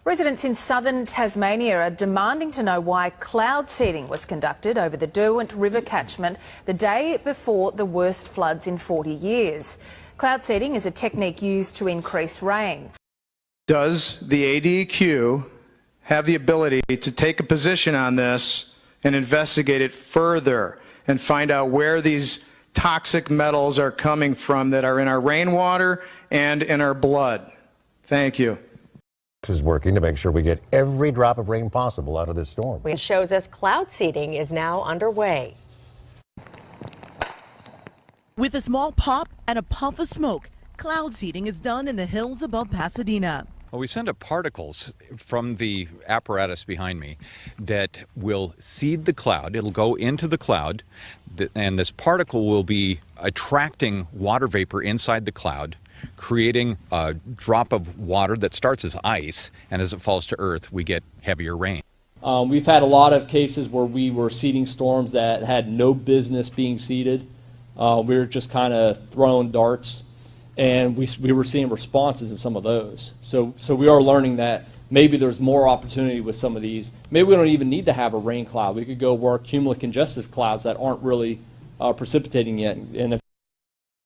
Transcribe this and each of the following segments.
Residents in southern Tasmania are demanding to know why cloud seeding was conducted over the Derwent River catchment the day before the worst floods in 40 years. Cloud seeding is a technique used to increase rain. Does the ADEQ have the ability to take a position on this and investigate it further and find out where these toxic metals are coming from that are in our rainwater and in our blood? Thank you. Is working to make sure we get every drop of rain possible out of this storm. It shows us cloud seeding is now underway. With a small pop and a puff of smoke, cloud seeding is done in the hills above Pasadena. Well, we send up particles from the apparatus behind me that will seed the cloud. It'll go into the cloud, and this particle will be attracting water vapor inside the cloud, creating a drop of water that starts as ice, and as it falls to earth, we get heavier rain. We've had a lot of cases where we were seeding storms that had no business being seeded. We were just kind of throwing darts, and we were seeing responses in some of those. So we are learning that maybe there's more opportunity with some of these. Maybe we don't even need to have a rain cloud. We could go work cumulocongestus clouds that aren't really precipitating yet. And if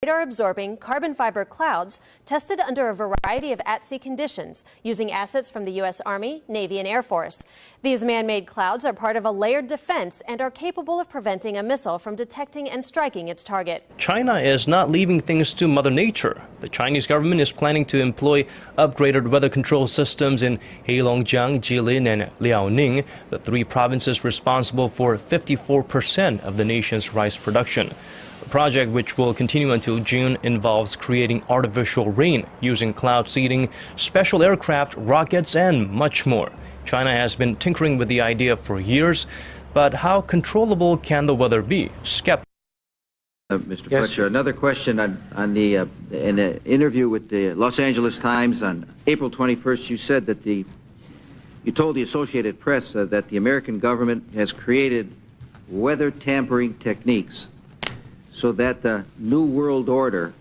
radar-absorbing carbon fiber clouds tested under a variety of at-sea conditions using assets from the U.S. Army, Navy, and Air Force. These man-made clouds are part of a layered defense and are capable of preventing a missile from detecting and striking its target. China is not leaving things to Mother Nature. The Chinese government is planning to employ upgraded weather control systems in Heilongjiang, Jilin, and Liaoning, the three provinces responsible for 54% of the nation's rice production. The project, which will continue until June, involves creating artificial rain using cloud seeding, special aircraft, rockets, and much more. China has been tinkering with the idea for years, but how controllable can the weather be? Mr. Yes. Fletcher, another question on the in an interview with the Los Angeles Times on April 21st, you said that you told the Associated Press that the American government has created weather tampering techniques so that the New World Order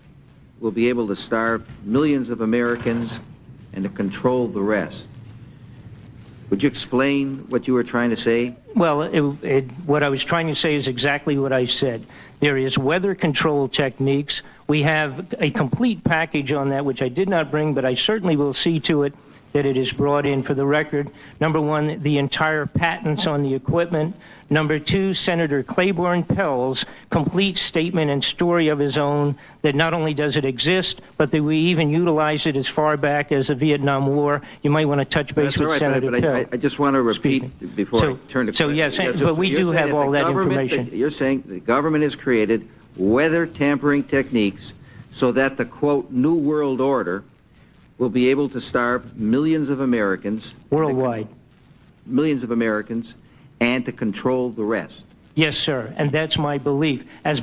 will be able to starve millions of Americans and to control the rest. Would you explain what you were trying to say? Well, what I was trying to say is exactly what I said. There is weather control techniques. We have a complete package on that, which I did not bring, but I certainly will see to it that it is brought in for the record. Number one, the entire patents on the equipment. Number two, Senator Claiborne Pell's complete statement and story of his own that not only does it exist, but that we even utilize it as far back as the Vietnam War. You might want to touch base with Senator Pell. I just want to repeat before I turn to question. Yes, but we do have all that information. You're saying the government has created weather tampering techniques so that the, quote, New World Order will be able to starve millions of Americans. Worldwide. Millions of Americans, and to control the rest. Yes, sir, and that's my belief. As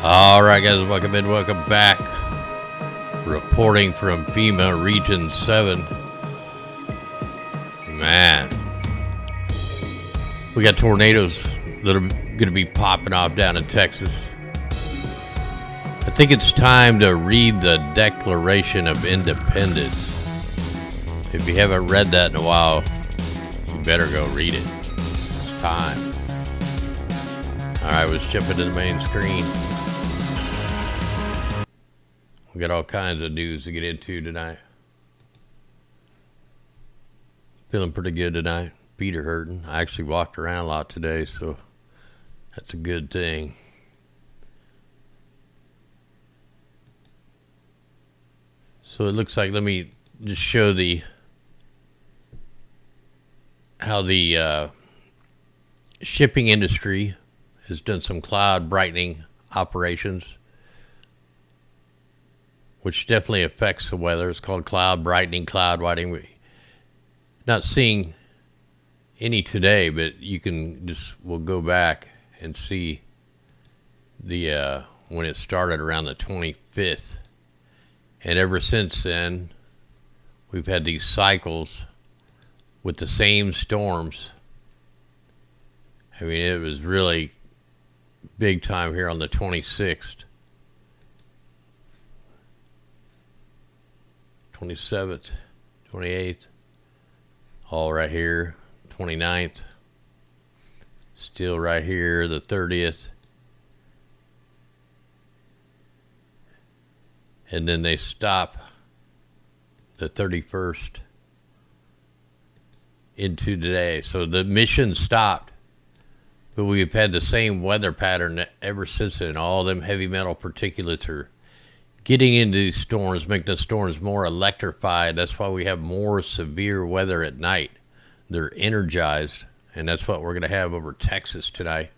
All right, guys, welcome in, welcome back. Reporting from FEMA Region 7. Man, we got tornadoes that are going to be popping off down in Texas. I think it's time to read the Declaration of Independence. If you haven't read that in a while, you better go read it. It's time. All right, let's jump into the main screen. We got all kinds of news to get into tonight. Feeling pretty good tonight. Feet are hurting. I actually walked around a lot today, so that's a good thing. So it looks like, let me just show how the shipping industry has done some cloud brightening operations, which definitely affects the weather. It's called cloud brightening, cloud whitening. We're not seeing any today, but you can we'll go back and see the when it started around the 25th. And ever since then, we've had these cycles with the same storms. I mean, it was really big time here on the 26th, 27th, 28th, all right here, 29th, still right here, the 30th. And then they stop the 31st into today. So the mission stopped, but we've had the same weather pattern ever since then. All them heavy metal particulates are getting into these storms, making the storms more electrified. That's why we have more severe weather at night. They're energized, and that's what we're going to have over Texas tonight.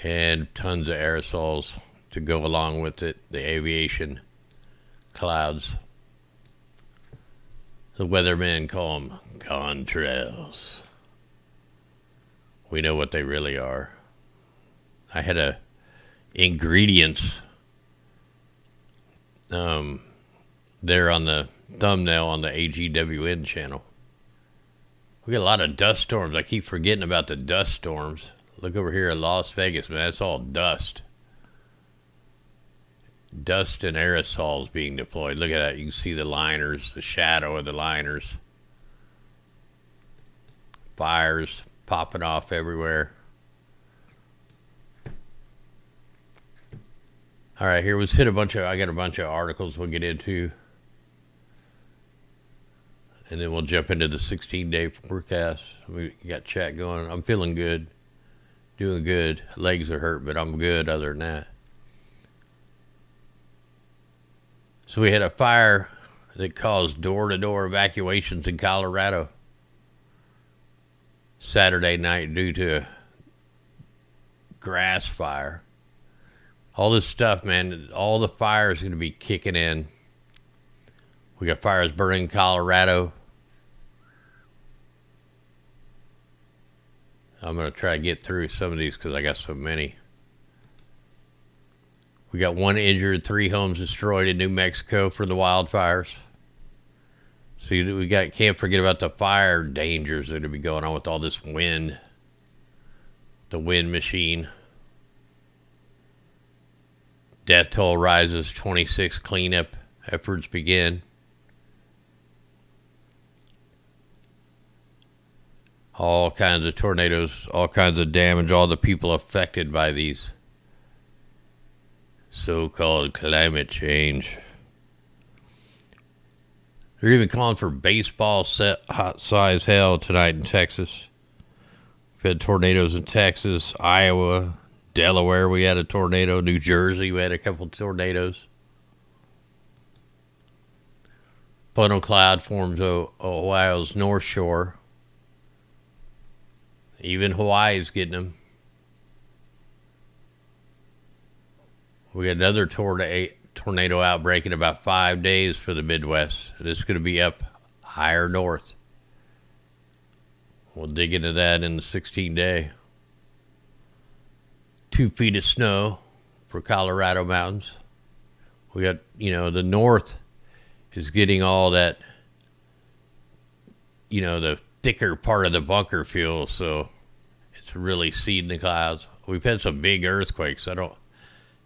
And tons of aerosols to go along with it, the aviation clouds. The weathermen call them contrails. We know what they really are. I had ingredients there on the thumbnail on the AGWN channel. We got a lot of dust storms. I keep forgetting about the dust storms. Look over here at Las Vegas, man. That's all dust. Dust and aerosols being deployed. Look at that. You can see the liners, the shadow of the liners. Fires popping off everywhere. All right, here was hit a bunch of, I got a bunch of articles we'll get into. And then we'll jump into the 16-day forecast. We got chat going. I'm feeling good. Doing good. Legs are hurt, but I'm good other than that. So we had a fire that caused door-to-door evacuations in Colorado Saturday night due to a grass fire. All this stuff, man, all the fire is going to be kicking in. We got fires burning in Colorado. I'm going to try to get through some of these because I got so many. We got 1 injured, 3 homes destroyed in New Mexico for the wildfires. So we can't forget about the fire dangers that are be going on with all this wind. The wind machine. Death toll rises, 26 cleanup efforts begin. All kinds of tornadoes, all kinds of damage, all the people affected by these so-called climate change. They're even calling for baseball set hot size hail tonight in Texas. We've had tornadoes in Texas, Iowa, Delaware. We had a tornado. New Jersey, we had a couple tornadoes. Funnel cloud forms Ohio's North Shore. Even Hawaii's getting them. We got another tornado outbreak in about 5 days for the Midwest. This is going to be up higher north. We'll dig into that in the 16-day. 2 feet of snow for Colorado mountains. We got, the north is getting all that, the thicker part of the bunker fuel, so it's really seeding the clouds. We've had some big earthquakes. I don't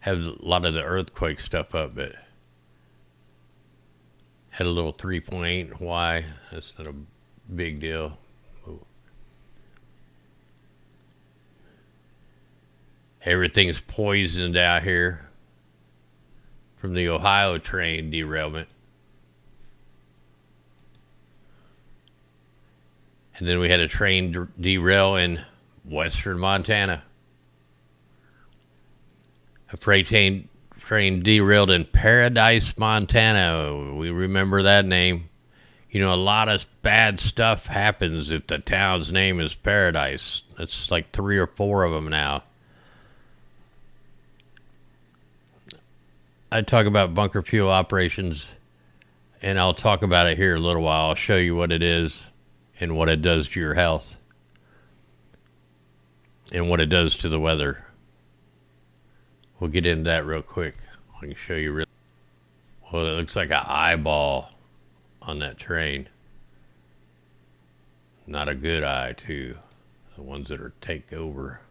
have a lot of the earthquake stuff up, but had a little 3.8 in Hawaii. That's not a big deal. Everything's poisoned out here from the Ohio train derailment. And then we had a train derail in western Montana. A freight train derailed in Paradise, Montana. We remember that name. You know, a lot of bad stuff happens if the town's name is Paradise. That's like 3 or 4 of them now. I talk about bunker fuel operations, and I'll talk about it here in a little while. I'll show you what it is and what it does to your health and what it does to the weather. We'll get into that real quick. I can show you. Well, it looks like an eyeball on that train. Not a good eye, too. The ones that are take over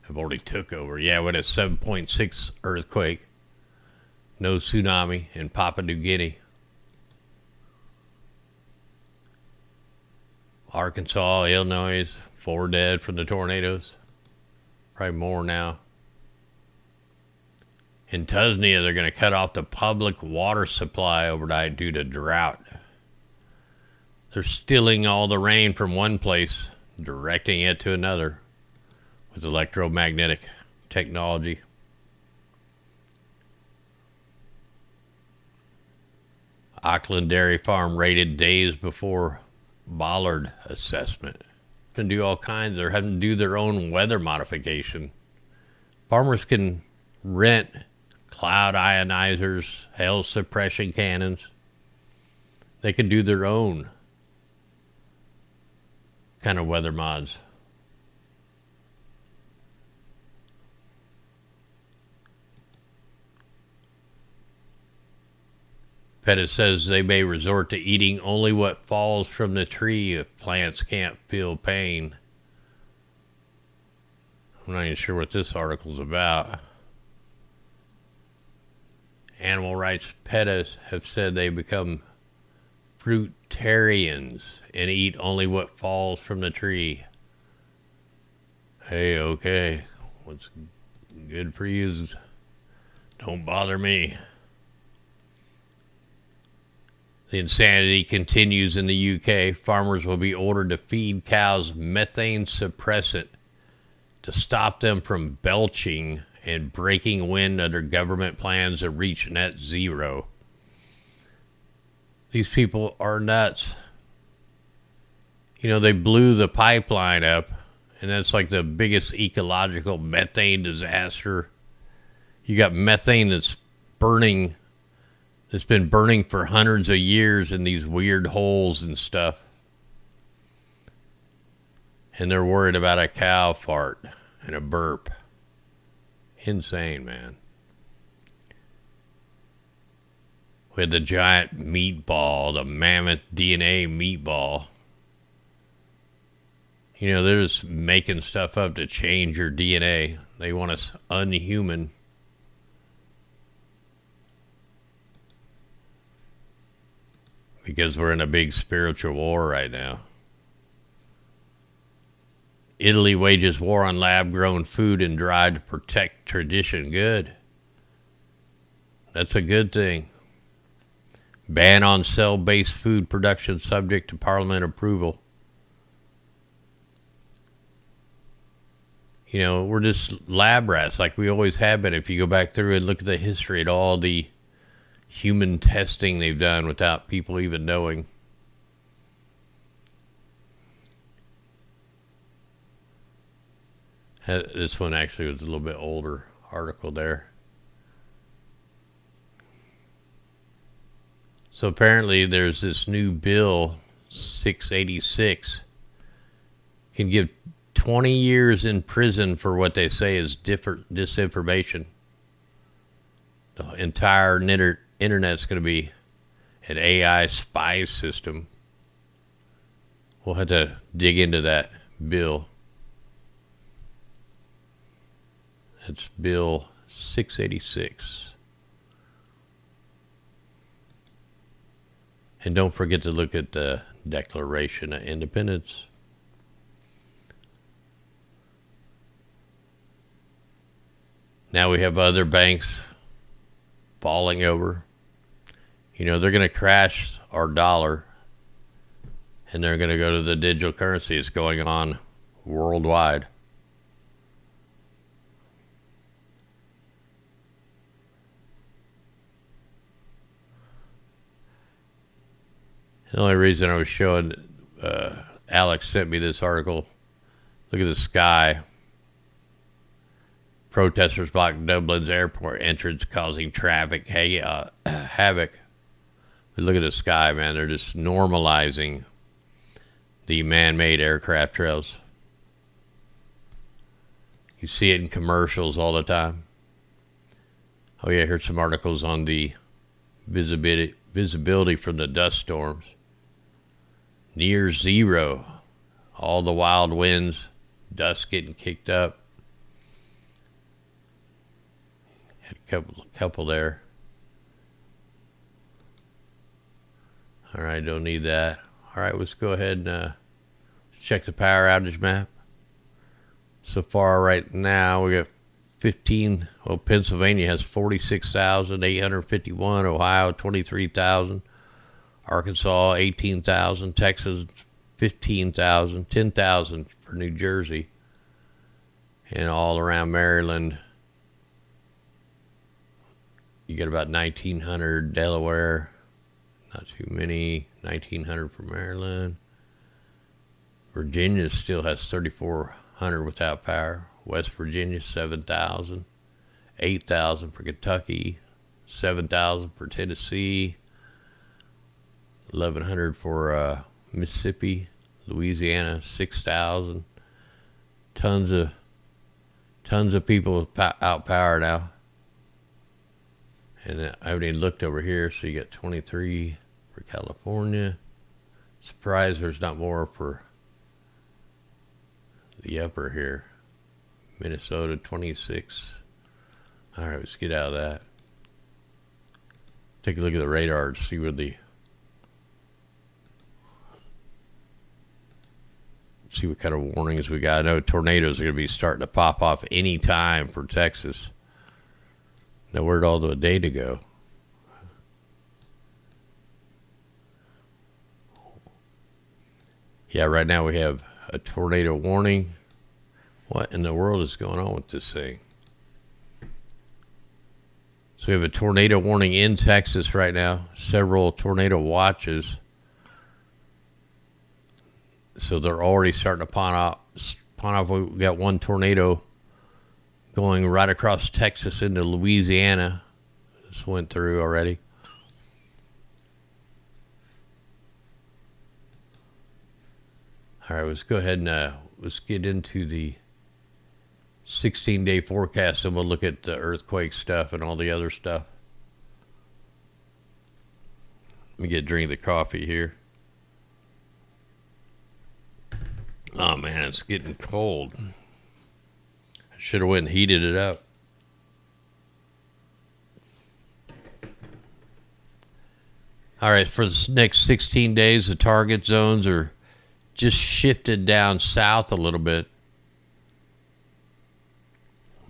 have already took over. Yeah, we had a 7.6 earthquake. No tsunami in Papua New Guinea. Arkansas, Illinois, 4 dead from the tornadoes. Probably more now. In Tusnia, they're going to cut off the public water supply overnight due to drought. They're stealing all the rain from one place, directing it to another with electromagnetic technology. Auckland Dairy Farm raided days before bollard assessment. Can do all kinds. They're having to do their own weather modification. Farmers can rent cloud ionizers, hail suppression cannons. They can do their own kind of weather mods. Pettit says they may resort to eating only what falls from the tree if plants can't feel pain. I'm not even sure what this article's about. Animal rights Pettit have said they become fruitarians and eat only what falls from the tree. Hey, okay. What's good for you is don't bother me. The insanity continues in the UK. Farmers will be ordered to feed cows methane suppressant to stop them from belching and breaking wind under government plans to reach net zero. These people are nuts. You know, they blew the pipeline up, and that's like the biggest ecological methane disaster. You got methane that's burning. It's been burning for hundreds of years in these weird holes and stuff. And they're worried about a cow fart and a burp. Insane, man. We had the giant meatball, the mammoth DNA meatball. You know, they're just making stuff up to change your DNA. They want us unhuman. Because we're in a big spiritual war right now. Italy wages war on lab-grown food and drive to protect tradition. Good. That's a good thing. Ban on cell-based food production subject to Parliament approval. You know, we're just lab rats like we always have been. If you go back through and look at the history and all the human testing they've done without people even knowing. This one actually was a little bit older article there. So apparently there's this new bill, 686, can give 20 years in prison for what they say is disinformation. The entire internet's going to be an AI spy system. We'll have to dig into that bill. That's Bill 686. And don't forget to look at the Declaration of Independence. Now we have other banks falling over. You know, they're going to crash our dollar. And they're going to go to the digital currency. It's going on worldwide. The only reason I was showing, Alex sent me this article. Look at the sky. Protesters block Dublin's airport entrance, causing traffic havoc. But look at the sky, man. They're just normalizing the man-made aircraft trails. You see it in commercials all the time. Oh yeah, here's some articles on the visibility from the dust storms. Near zero. All the wild winds, dust getting kicked up. Had a couple there. All right, don't need that. All right, let's go ahead and check the power outage map. So far right now, we got 15. Well, Pennsylvania has 46,851. Ohio, 23,000. Arkansas, 18,000. Texas, 15,000. 10,000 for New Jersey. And all around Maryland, you get about 1,900. Delaware, not too many. 1,900 for Maryland. Virginia still has 3,400 without power. West Virginia, 7,000. 8,000 for Kentucky. 7,000 for Tennessee. 1,100 for Mississippi. Louisiana, 6,000. Tons of people out power now. And I haven't even looked over here, so you got 23 for California. Surprised there's not more for the upper here. Minnesota, 26. All right, let's get out of that. Take a look at the radar to see where see what kind of warnings we got. I know tornadoes are going to be starting to pop off any time for Texas. Now, where'd all the data go? Yeah, right now we have a tornado warning. What in the world is going on with this thing? So we have a tornado warning in Texas right now. Several tornado watches. So they're already starting to pawn off. We got one tornado going right across Texas into Louisiana. This went through already. All right, let's go ahead and let's get into the 16-day forecast, and we'll look at the earthquake stuff and all the other stuff. Let me get a drink of the coffee here. Oh man, it's getting cold. I should have went and heated it up. All right, for the next 16 days, the target zones are just shifted down south a little bit.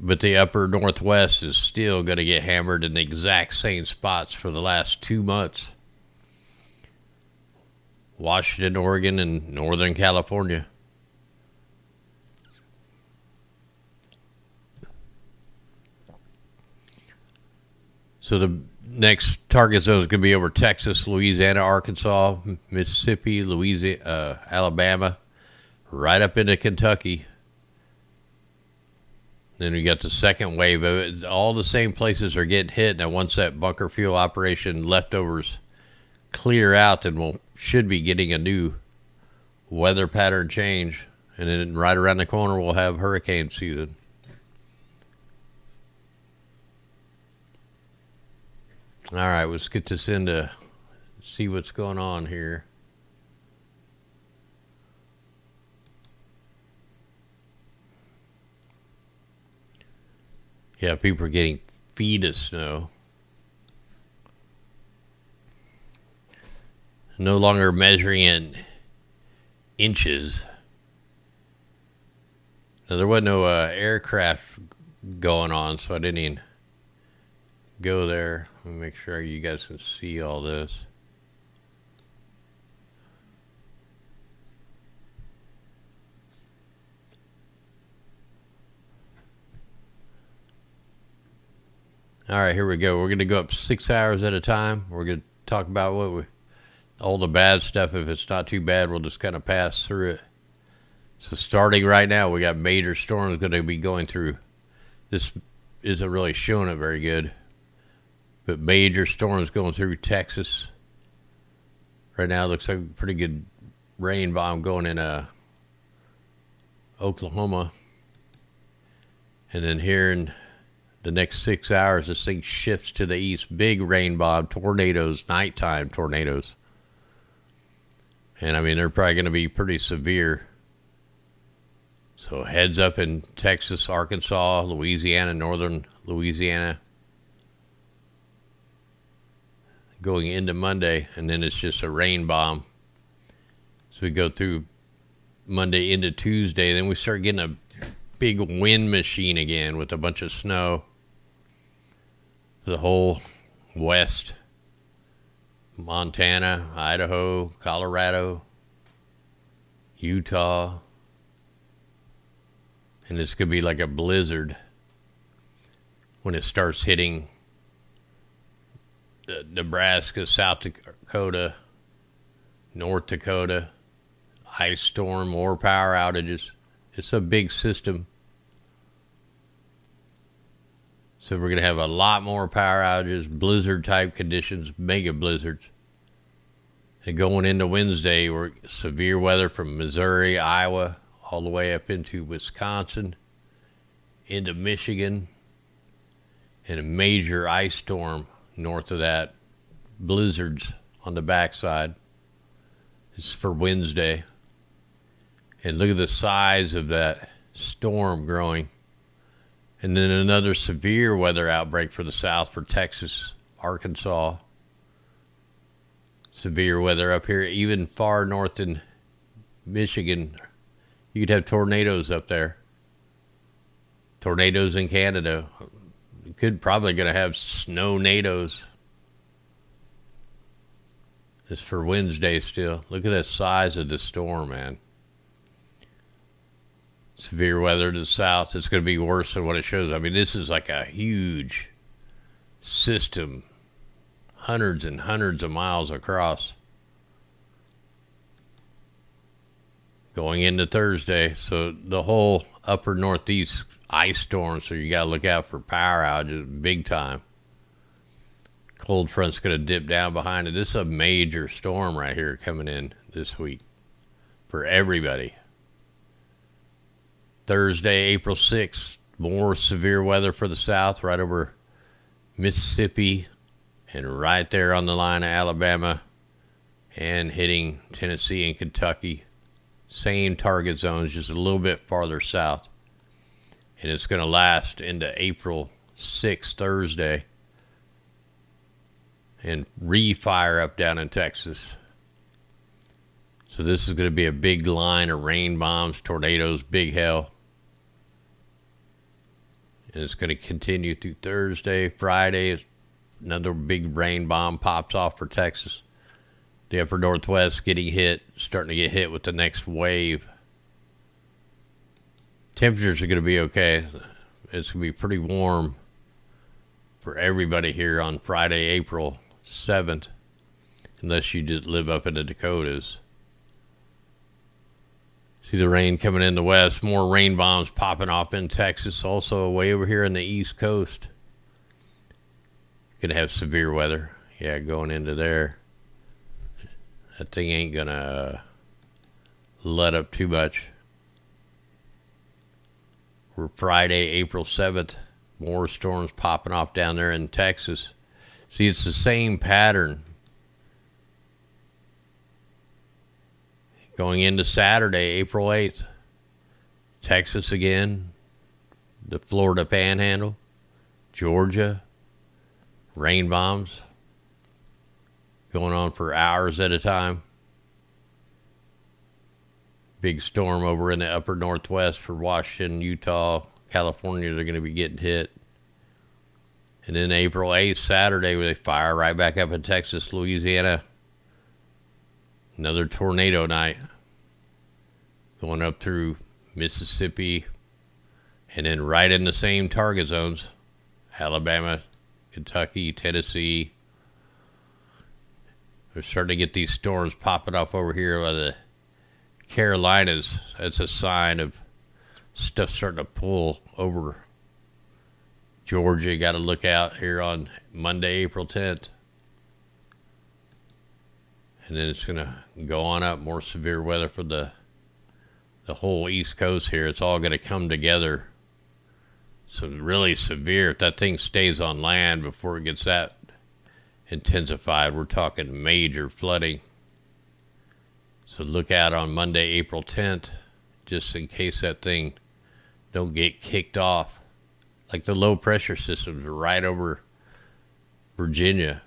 But the upper northwest is still going to get hammered in the exact same spots for the last 2 months. Washington, Oregon, and Northern California. So the next target zone is going to be over Texas, Louisiana, Arkansas, Mississippi, Louisiana, Alabama, right up into Kentucky. Then we got the second wave of it. All the same places are getting hit. Now, once that bunker fuel operation leftovers clear out, then we should be getting a new weather pattern change. And then right around the corner, we'll have hurricane season. All right, let's get this in to see what's going on here. Yeah, people are getting feet of snow. No longer measuring in inches. Now, there wasn't no aircraft going on, so I didn't even go there. Let me make sure you guys can see all this. All right, here we go. We're going to go up 6 hours at a time. We're going to talk about all the bad stuff. If it's not too bad, we'll just kind of pass through it. So starting right now, we got major storms going to be going through. This isn't really showing it very good, but major storms going through Texas. Right now, it looks like a pretty good rain bomb going in Oklahoma. And then here in the next 6 hours, this thing shifts to the east. Big rain bomb, tornadoes, nighttime tornadoes. And I mean, they're probably going to be pretty severe. So heads up in Texas, Arkansas, Louisiana, northern Louisiana. Going into Monday, and then it's just a rain bomb. So we go through Monday into Tuesday, then we start getting a big wind machine again with a bunch of snow. The whole west, Montana, Idaho, Colorado, Utah. And it's going to be like a blizzard when it starts hitting Nebraska, South Dakota, North Dakota. Ice storm, more power outages. It's a big system. So we're going to have a lot more power outages, blizzard type conditions, mega blizzards. And going into Wednesday, we're severe weather from Missouri, Iowa, all the way up into Wisconsin, into Michigan, and a major ice storm north of that. Blizzards on the backside. This is for Wednesday. And look at the size of that storm growing. And then another severe weather outbreak for the south, for Texas, Arkansas. Severe weather up here, even far north in Michigan. You could have tornadoes up there. Tornadoes in Canada. You could probably going to have snow-nados. This is for Wednesday still. Look at the size of the storm, man. Severe weather to the south. It's going to be worse than what it shows. I mean, this is like a huge system. Hundreds and hundreds of miles across. Going into Thursday. So the whole upper northeast ice storm. So you got to look out for power outages big time. Cold front's going to dip down behind it. This is a major storm right here coming in this week for everybody. Thursday, April 6th, more severe weather for the south, right over Mississippi and right there on the line of Alabama and hitting Tennessee and Kentucky. Same target zones, just a little bit farther south. And it's going to last into April 6th, Thursday, and re-fire up down in Texas. So this is going to be a big line of rain bombs, tornadoes, big hell. And it's going to continue through Thursday. Friday, another big rain bomb pops off for Texas. The upper northwest getting hit, starting to get hit with the next wave. Temperatures are going to be okay. It's going to be pretty warm for everybody here on Friday, April 7th, unless you just live up in the Dakotas. See the rain coming in the west, more rain bombs popping off in Texas, also way over here on the east coast. Gonna have severe weather. Yeah, going into there. That thing ain't gonna let up too much. We're Friday, April 7th. More storms popping off down there in Texas. See, it's the same pattern. Going into Saturday, April 8th. Texas again. The Florida Panhandle. Georgia. Rain bombs. Going on for hours at a time. Big storm over in the upper northwest for Washington, Utah, California. They're going to be getting hit. And then April 8th, Saturday, where they fire right back up in Texas, Louisiana. Another tornado night. Going up through Mississippi. And then right in the same target zones. Alabama, Kentucky, Tennessee. We're starting to get these storms popping up over here by the Carolinas. That's a sign of stuff starting to pull over Georgia. Got to look out here on Monday, April 10th. And then it's going to go on up. More severe weather for the whole East Coast here. It's all going to come together. So really severe. If that thing stays on land before it gets that intensified, we're talking major flooding. So look out on Monday, April 10th, just in case that thing don't get kicked off. Like the low pressure systems are right over Virginia.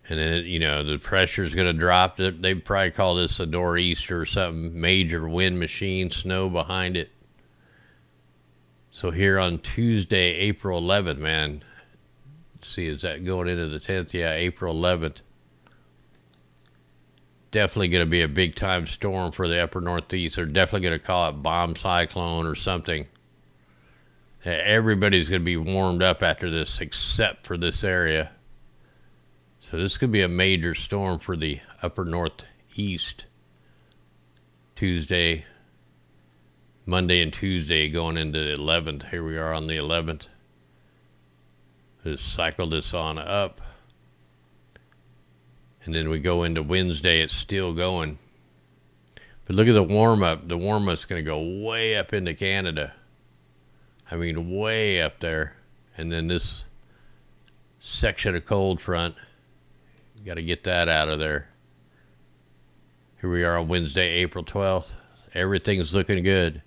And then, you know, the pressure's going to drop. They probably call this a nor'easter or something. Major wind machine, snow behind it. So here on Tuesday, April 11th, man. Let's see, is that going into the 10th? Yeah, April 11th. Definitely going to be a big-time storm for the upper Northeast. They're definitely going to call it bomb cyclone or something. Everybody's going to be warmed up after this except for this area. So this could be a major storm for the upper Northeast. Tuesday, Monday and Tuesday going into the 11th. Here we are on the 11th. Just cycle this on up. And then we go into Wednesday. It's still going. But look at the warm-up. The warm-up's going to go way up into Canada. I mean, way up there. And then this section of cold front. Got to get that out of there. Here we are on Wednesday, April 12th. Everything's looking good.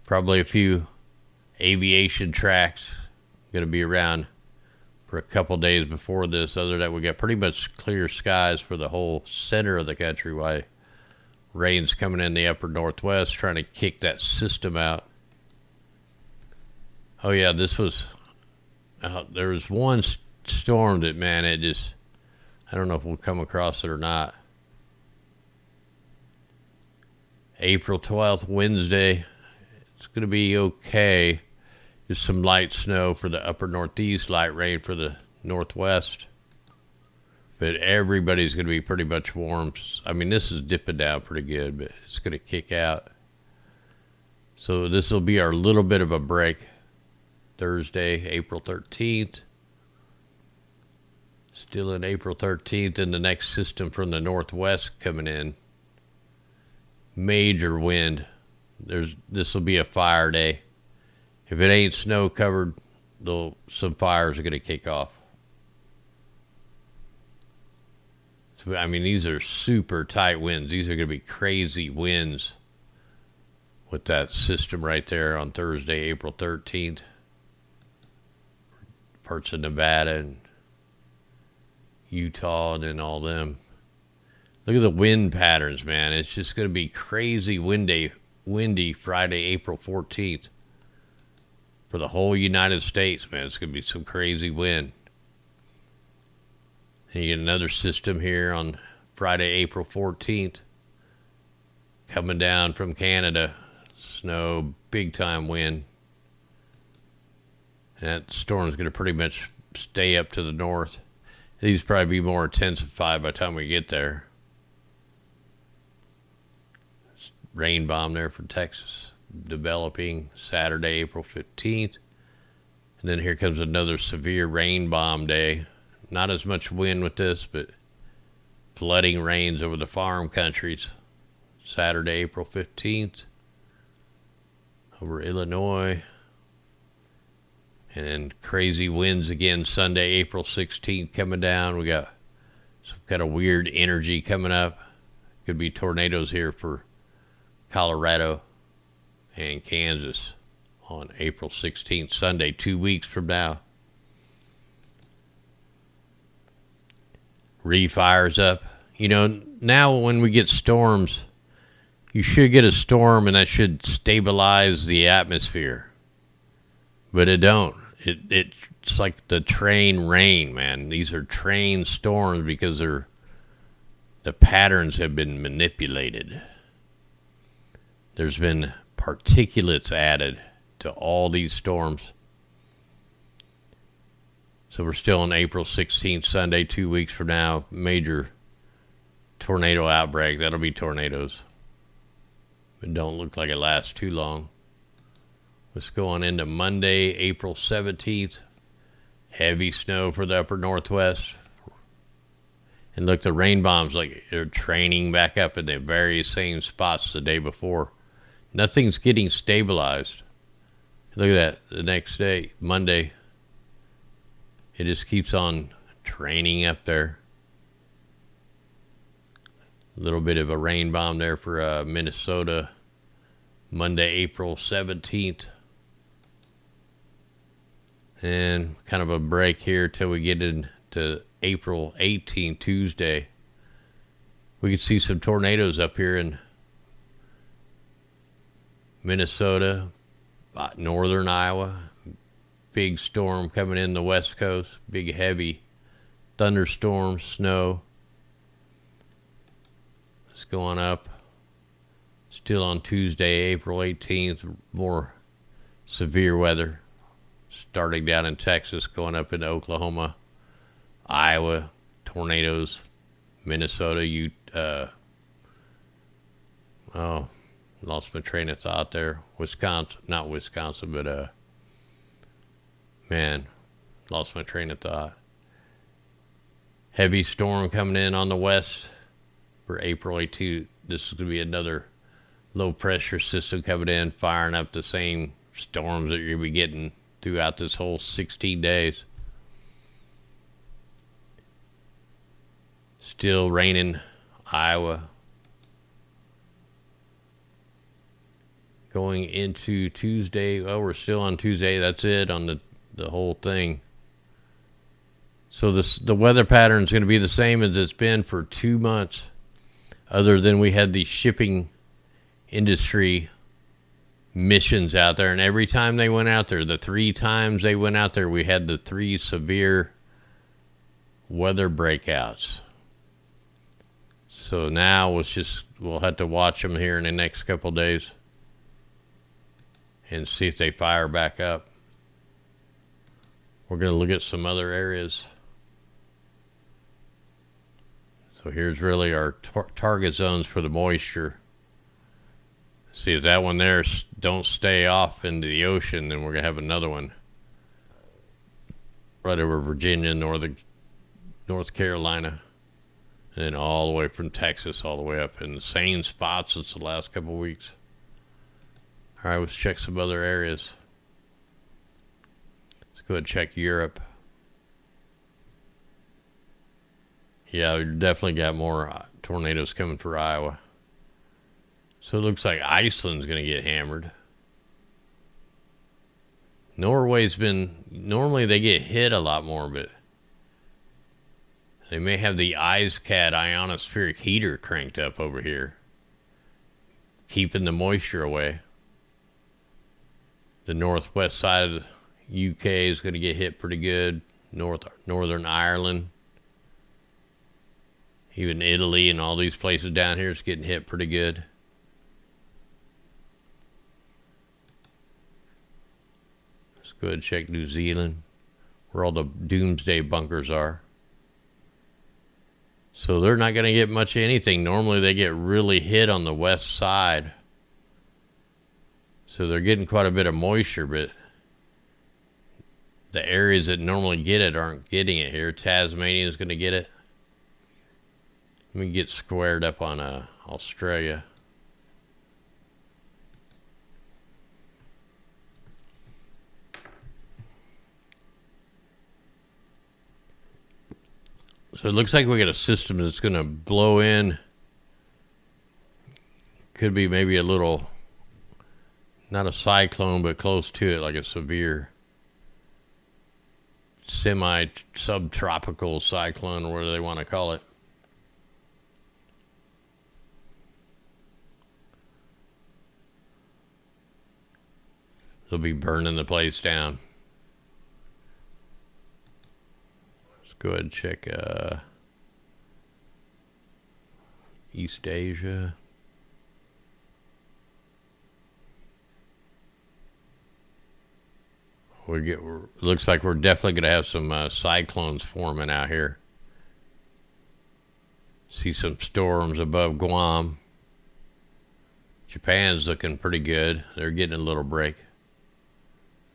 Probably a few aviation tracks going to be around for a couple days before this. Other than that, we got pretty much clear skies for the whole center of the country. Why rain's coming in the upper Northwest, trying to kick that system out. Oh yeah, this was. There was one storm that, man, it just. I don't know if we'll come across it or not. April 12th, Wednesday. It's going to be okay. Just some light snow for the upper Northeast, light rain for the Northwest. But everybody's going to be pretty much warm. I mean, this is dipping down pretty good, but it's going to kick out. So this will be our little bit of a break. Thursday, April 13th. Still in April 13th, and the next system from the northwest coming in. Major wind. This will be a fire day. If it ain't snow covered, some fires are going to kick off. So, I mean, these are super tight winds. These are going to be crazy winds with that system right there on Thursday, April 13th. Parts of Nevada and Utah and then all them. Look at the wind patterns, man. It's just going to be crazy windy Friday, April 14th. For the whole United States, man. It's going to be some crazy wind. And you get another system here on Friday, April 14th. Coming down from Canada. Snow, big time wind. And that storm's going to pretty much stay up to the north. These probably be more intensified by the time we get there. Rain bomb there for Texas. Developing Saturday, April 15th. And then here comes another severe rain bomb day. Not as much wind with this, but flooding rains over the farm countries. Saturday, April 15th. Over Illinois. And then crazy winds again Sunday, April 16th coming down. We got some kind of weird energy coming up. Could be tornadoes here for Colorado and Kansas on April 16th, Sunday, 2 weeks from now. Refires up. You know, now when we get storms, you should get a storm and that should stabilize the atmosphere. But it don't. It's like the train rain, man. These are train storms because the patterns have been manipulated. There's been particulates added to all these storms. So we're still on April 16th, Sunday, 2 weeks from now, major tornado outbreak. That'll be tornadoes. But don't look like it lasts too long. Let's go on into Monday, April 17th. Heavy snow for the upper northwest. And look, the rain bombs, like they're training back up in the very same spots the day before. Nothing's getting stabilized. Look at that. The next day, Monday, it just keeps on training up there. A little bit of a rain bomb there for Minnesota. Monday, April 17th. And kind of a break here till we get into April 18th, Tuesday. We could see some tornadoes up here in Minnesota, northern Iowa. Big storm coming in the west coast. Big heavy thunderstorms, snow. Let's go on up. Still on Tuesday, April 18th, more severe weather. Starting down in Texas, going up into Oklahoma, Iowa, tornadoes, Minnesota, lost my train of thought there. Wisconsin, not Wisconsin, but lost my train of thought. Heavy storm coming in on the west for April 18th. This is going to be another low pressure system coming in, firing up the same storms that you're going to be getting throughout this whole 16 days. Still raining, Iowa. Going into Tuesday, well, we're still on Tuesday. That's it on the whole thing. So the weather pattern is going to be the same as it's been for 2 months, other than we had the shipping industry missions out there, and every time they went out there, the 3 times they went out there, we had the 3 severe weather breakouts. So now we'll have to watch them here in the next couple days and see if they fire back up. We're going to look at some other areas. So here's really our target zones for the moisture. See if that one there don't stay off into the ocean, then we're going to have another one right over Virginia, North Carolina, and then all the way from Texas all the way up in the same spots as the last couple of weeks. All right, let's check some other areas. Let's go ahead and check Europe. Yeah, we definitely got more tornadoes coming for Iowa. So it looks like Iceland's going to get hammered. Normally they get hit a lot more, but they may have the IceCat ionospheric heater cranked up over here, keeping the moisture away. The northwest side of the UK is going to get hit pretty good. Northern Ireland, even Italy and all these places down here is getting hit pretty good. Let's go ahead and check New Zealand, where all the doomsday bunkers are. So they're not going to get much of anything. Normally they get really hit on the west side. So they're getting quite a bit of moisture, but the areas that normally get it aren't getting it here. Tasmania is going to get it. Let me get squared up on Australia. So it looks like we got a system that's going to blow in. Could be maybe a little, not a cyclone, but close to it, like a severe semi-subtropical cyclone, or whatever they want to call it. They'll be burning the place down. Let's go ahead and check East Asia. looks like we're definitely going to have some cyclones forming out here. See some storms above Guam. Japan's looking pretty good. They're getting a little break.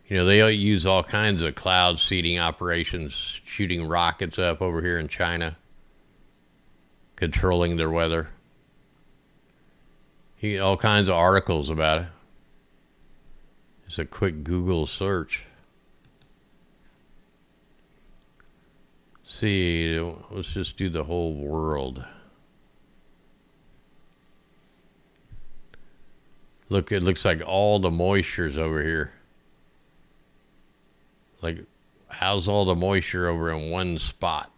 You know, they use all kinds of cloud seeding operations, shooting rockets up over here in China, controlling their weather. You get all kinds of articles about it. Just a quick Google search. See, let's just do the whole world. Look, it looks like all the moisture's over here. Like, how's all the moisture over in one spot?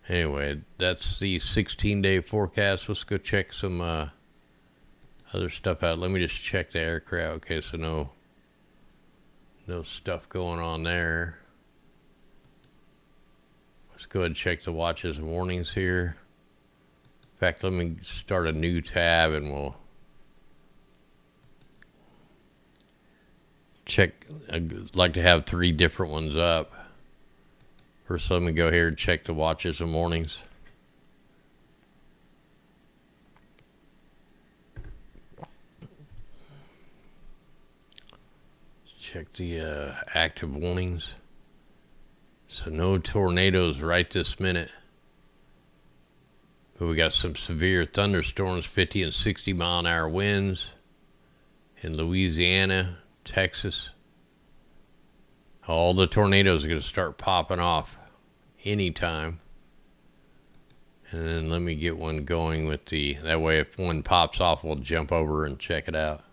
Anyway, that's the 16-day forecast. Let's go check some other stuff out. Let me just check the aircraft. Okay, so no stuff going on there. Let's go ahead and check the watches and warnings here. In fact, let me start a new tab and we'll check. I'd like to have 3 different ones up. First, let me go here and check the watches and warnings. Check the active warnings. So no tornadoes right this minute. But we got some severe thunderstorms, 50 and 60 mile an hour winds in Louisiana, Texas. All the tornadoes are going to start popping off anytime. And then let me get one going with that way if one pops off, we'll jump over and check it out.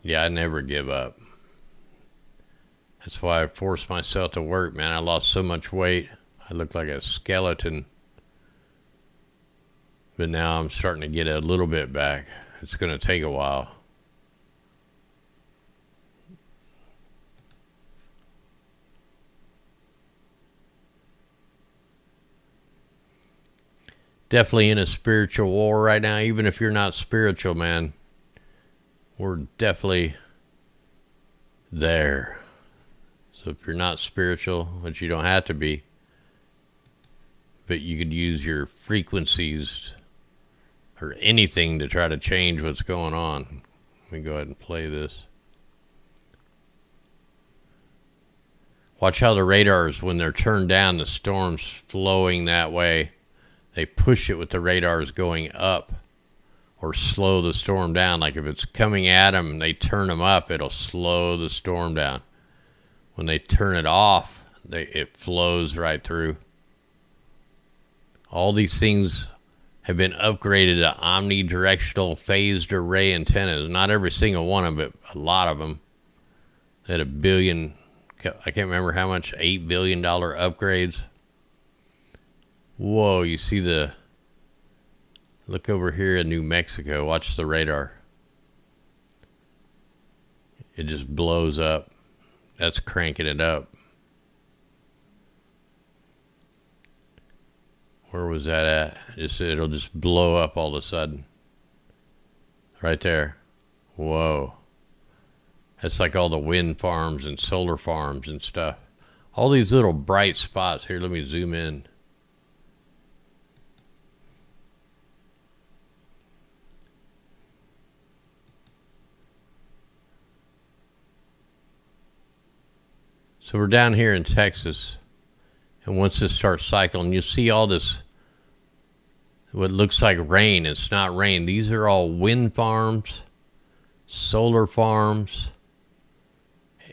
Yeah, I never give up. That's why I forced myself to work, man. I lost so much weight. I look like a skeleton. But now I'm starting to get a little bit back. It's going to take a while. Definitely in a spiritual war right now. Even if you're not spiritual, man, we're definitely there. So if you're not spiritual, which you don't have to be, but you could use your frequencies or anything to try to change what's going on. Let me go ahead and play this. Watch how the radars, when they're turned down, the storm's flowing that way. They push it with the radars going up or slow the storm down. Like if it's coming at them and they turn them up, it'll slow the storm down. When they turn it off, it flows right through. All these things have been upgraded to omnidirectional phased array antennas. Not every single one of them, but a lot of them. They had $1 billion, I can't remember how much, $8 billion upgrades. Whoa, you see look over here in New Mexico. Watch the radar. It just blows up. That's cranking it up. Where was that at? It'll just blow up all of a sudden. Right there. Whoa. That's like all the wind farms and solar farms and stuff. All these little bright spots. Here, let me zoom in. So we're down here in Texas, and once this starts cycling, you see all this, what looks like rain. It's not rain. These are all wind farms, solar farms,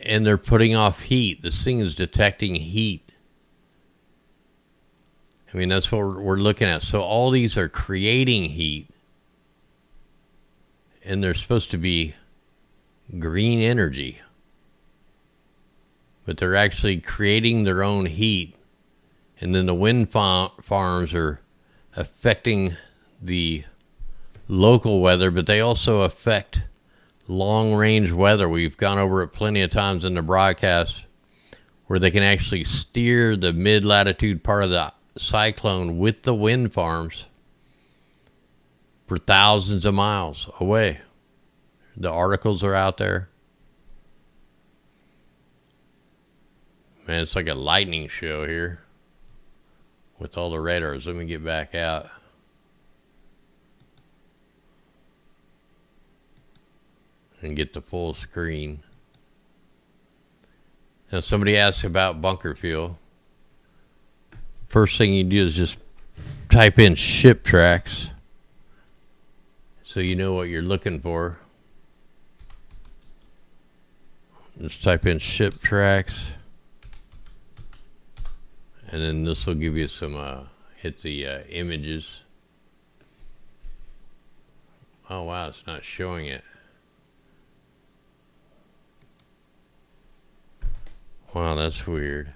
and they're putting off heat. This thing is detecting heat. I mean, that's what we're looking at. So all these are creating heat, and they're supposed to be green energy. But they're actually creating their own heat. And then the wind farms are affecting the local weather, but they also affect long-range weather. We've gone over it plenty of times in the broadcast where they can actually steer the mid-latitude part of the cyclone with the wind farms for thousands of miles away. The articles are out there. Man, it's like a lightning show here with all the radars. Let me get back out. And get the full screen. Now, somebody asked about bunker fuel. First thing you do is just type in ship tracks so you know what you're looking for. Just type in ship tracks, and then this will give you some hit the images. Oh wow, it's not showing it. Wow, that's weird.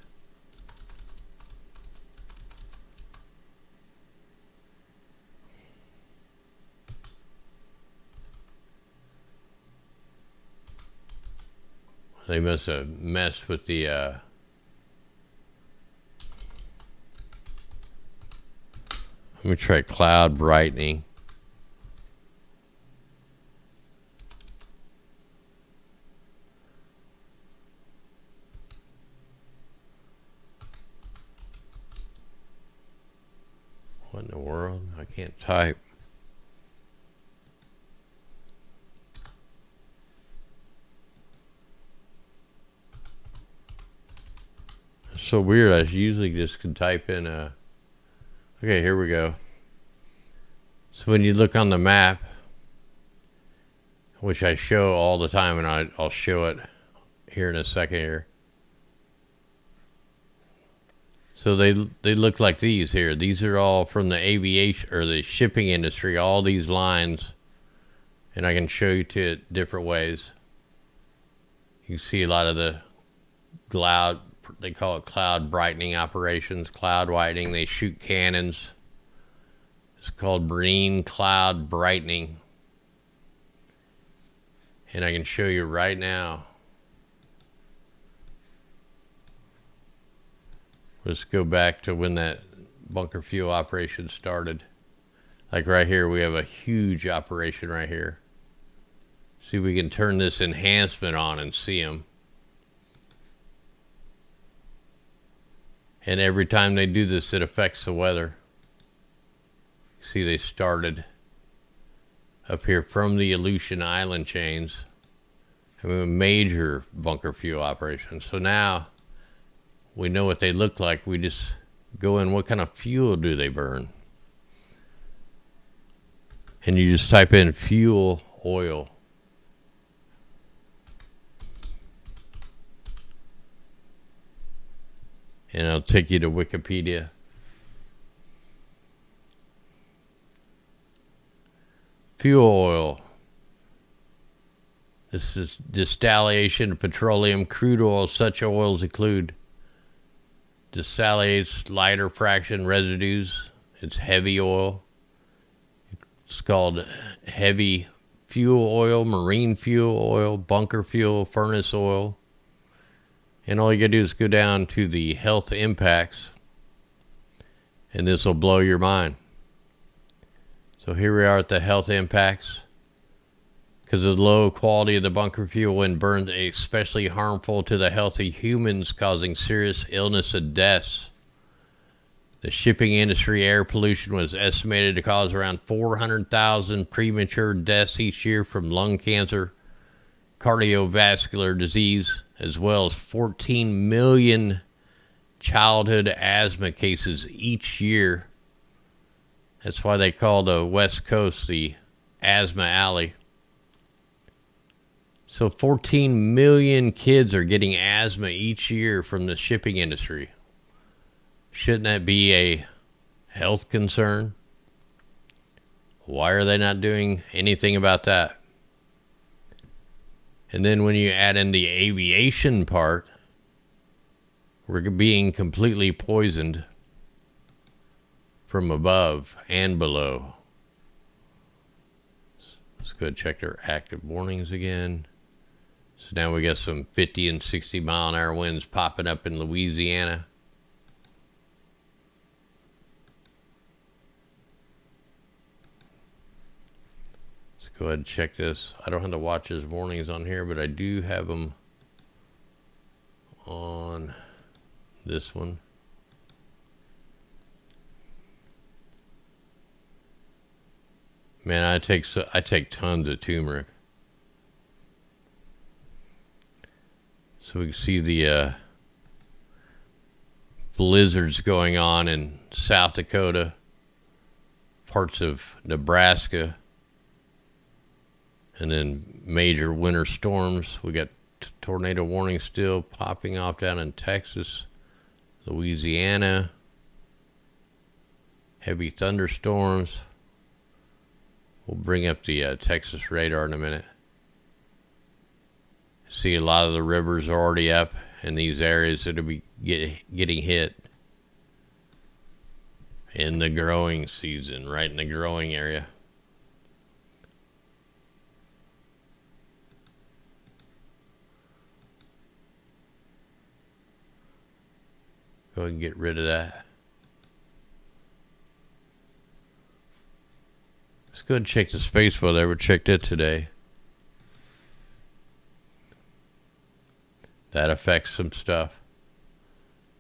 They must have messed with the let me try cloud brightening. What in the world? I can't type. It's so weird. I usually just can type in a... Okay, here we go. So when you look on the map, which I show all the time, and I'll show it here in a second here. So they look like these here. These are all from the aviation or the shipping industry, all these lines. And I can show you to it different ways. You can see a lot of the cloud, they call it cloud brightening operations, cloud whitening. They shoot cannons. It's called marine cloud brightening. And I can show you right now. Let's go back to when that bunker fuel operation started. Like right here, we have a huge operation right here. See if we can turn this enhancement on and see them. And every time they do this, it affects the weather. See, they started up here from the Aleutian Island chains. I mean, a major bunker fuel operation. So now we know what they look like. We just go in, what kind of fuel do they burn? And you just type in fuel oil. And it'll take you to Wikipedia. Fuel oil. This is distillation of petroleum, crude oil. Such oils include distillates, lighter fraction residues. It's heavy oil. It's called heavy fuel oil, marine fuel oil, bunker fuel, furnace oil. And all you gotta do is go down to the health impacts, and this will blow your mind. So here we are at the health impacts. Because of the low quality of the bunker fuel when burned, especially harmful to the healthy humans, causing serious illness and deaths. The shipping industry air pollution was estimated to cause around 400,000 premature deaths each year from lung cancer, cardiovascular disease, as well as 14 million childhood asthma cases each year. That's why they call the West Coast the Asthma Alley. So 14 million kids are getting asthma each year from the shipping industry. Shouldn't that be a health concern? Why are they not doing anything about that? And then when you add in the aviation part, we're being completely poisoned from above and below. Let's go check their active warnings again. So now we got some 50 and 60 mile an hour winds popping up in Louisiana. Let's go ahead and check this. I don't have to watch his warnings on here, but I do have them on this one. Man, I take tons of turmeric. So we can see the blizzards going on in South Dakota, parts of Nebraska, and then major winter storms. We got tornado warnings still popping off down in Texas, Louisiana, heavy thunderstorms. We'll bring up the Texas radar in a minute. See, a lot of the rivers are already up in these areas that will be getting hit in the growing season, right in the growing area. Go ahead and get rid of that. Let's go ahead and check the space weather. We checked it today. That affects some stuff.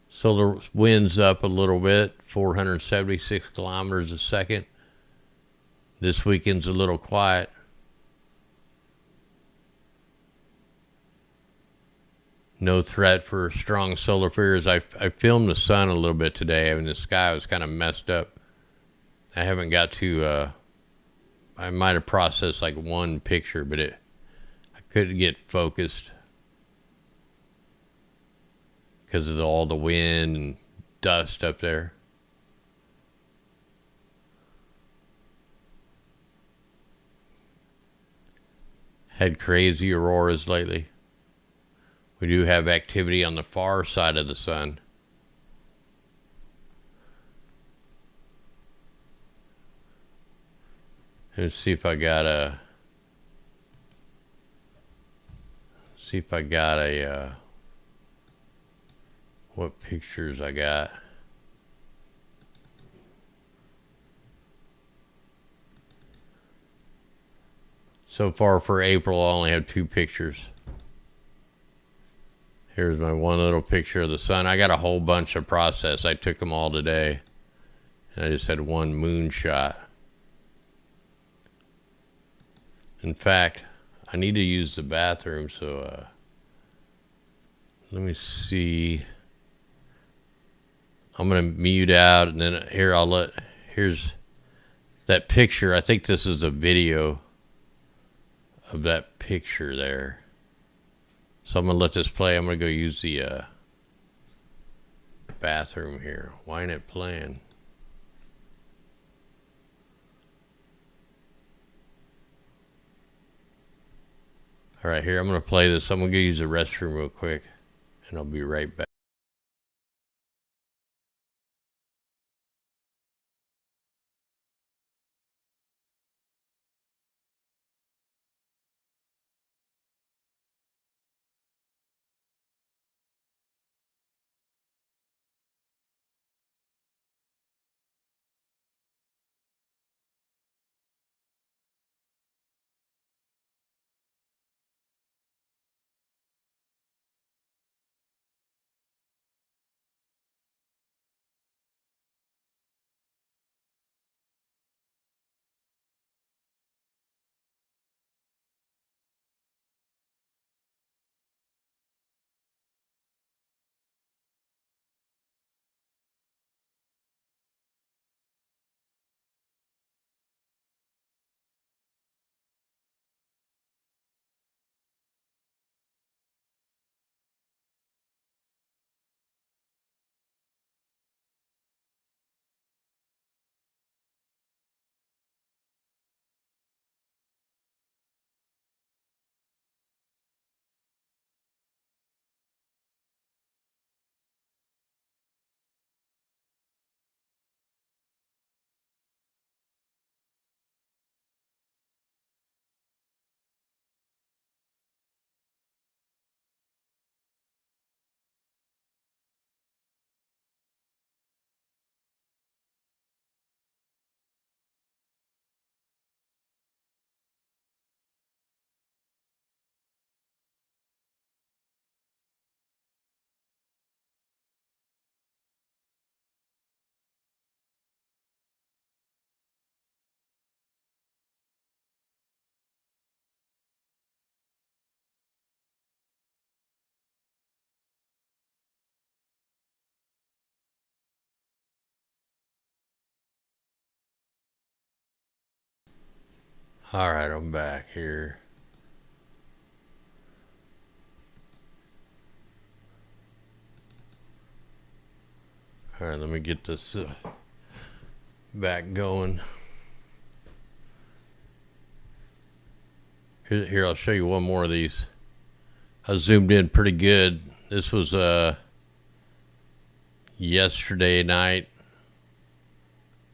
Solar winds up a little bit, 476 kilometers a second. This weekend's a little quiet. No threat for strong solar flares. I filmed the sun a little bit today. I mean, the sky was kind of messed up. I haven't got to, I might have processed like one picture, but I couldn't get focused because of all the wind and dust up there. Had crazy auroras lately. We do have activity on the far side of the sun. Let's see if I got a what pictures I got. So far for April, I only have 2 pictures. Here's my one little picture of the sun. I got a whole bunch of process. I took them all today. And I just had one moon shot. In fact, I need to use the bathroom, so let me see. I'm going to mute out, and then here here's that picture. I think this is a video of that picture there. So I'm going to let this play. I'm going to go use the bathroom here. Why ain't it playing? All right, here, I'm going to play this. I'm going to go use the restroom real quick, and I'll be right back. All right, I'm back here. All right, let me get this back going. Here, I'll show you one more of these. I zoomed in pretty good. This was yesterday night.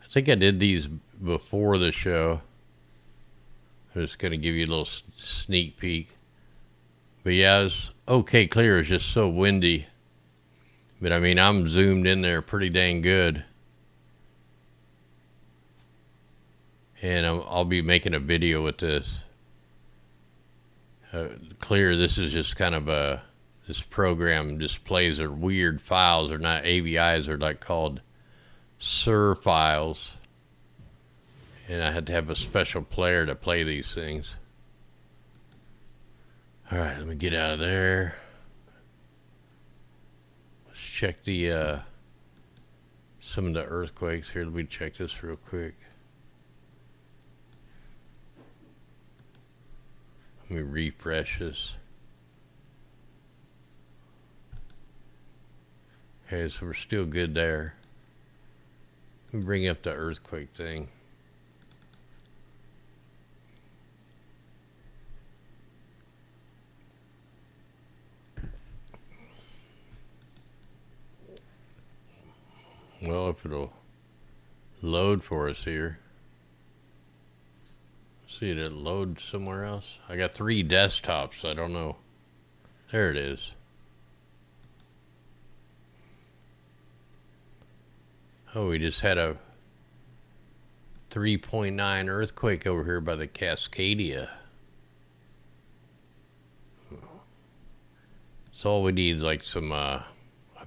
I think I did these before the show. I'm just going to give you a little sneak peek. But yeah, it's okay clear. It's just so windy. But I mean, I'm zoomed in there pretty dang good. And I'll be making a video with this. Clear, this is just kind of this program displays are weird files. They're not AVIs, they're like called SIR files. And I had to have a special player to play these things. All right, let me get out of there. Let's check the some of the earthquakes here. Let me check this real quick. Let me refresh this. Okay, so we're still good there. Let me bring up the earthquake thing. Well, if it'll load for us here. See, did it load somewhere else? I got 3 desktops. I don't know. There it is. Oh, we just had a 3.9 earthquake over here by the Cascadia. So all we need is like some a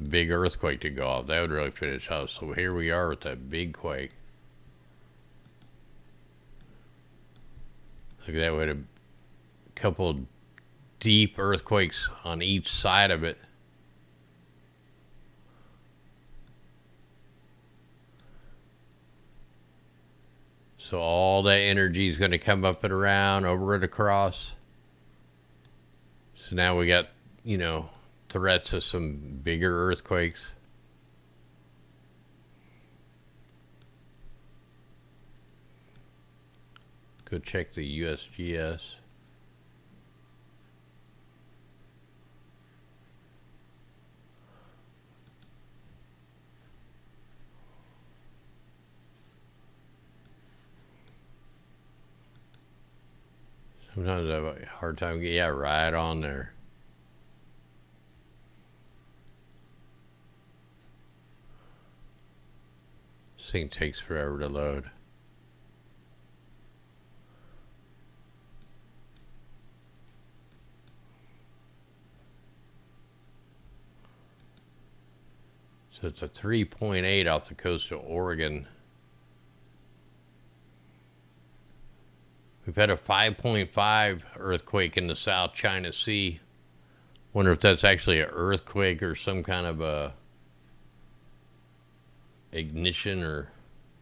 big earthquake to go off. That would really finish us. So here we are with that big quake. Look at that, we had a couple deep earthquakes on each side of it. So all that energy is going to come up and around, over and across. So now we got, you know, threats of some bigger earthquakes. Go check the USGS. Sometimes I have a hard time getting, yeah, right on there. This thing takes forever to load. So it's a 3.8 off the coast of Oregon. We've had a 5.5 earthquake in the South China Sea. Wonder if that's actually an earthquake or some kind of a ignition or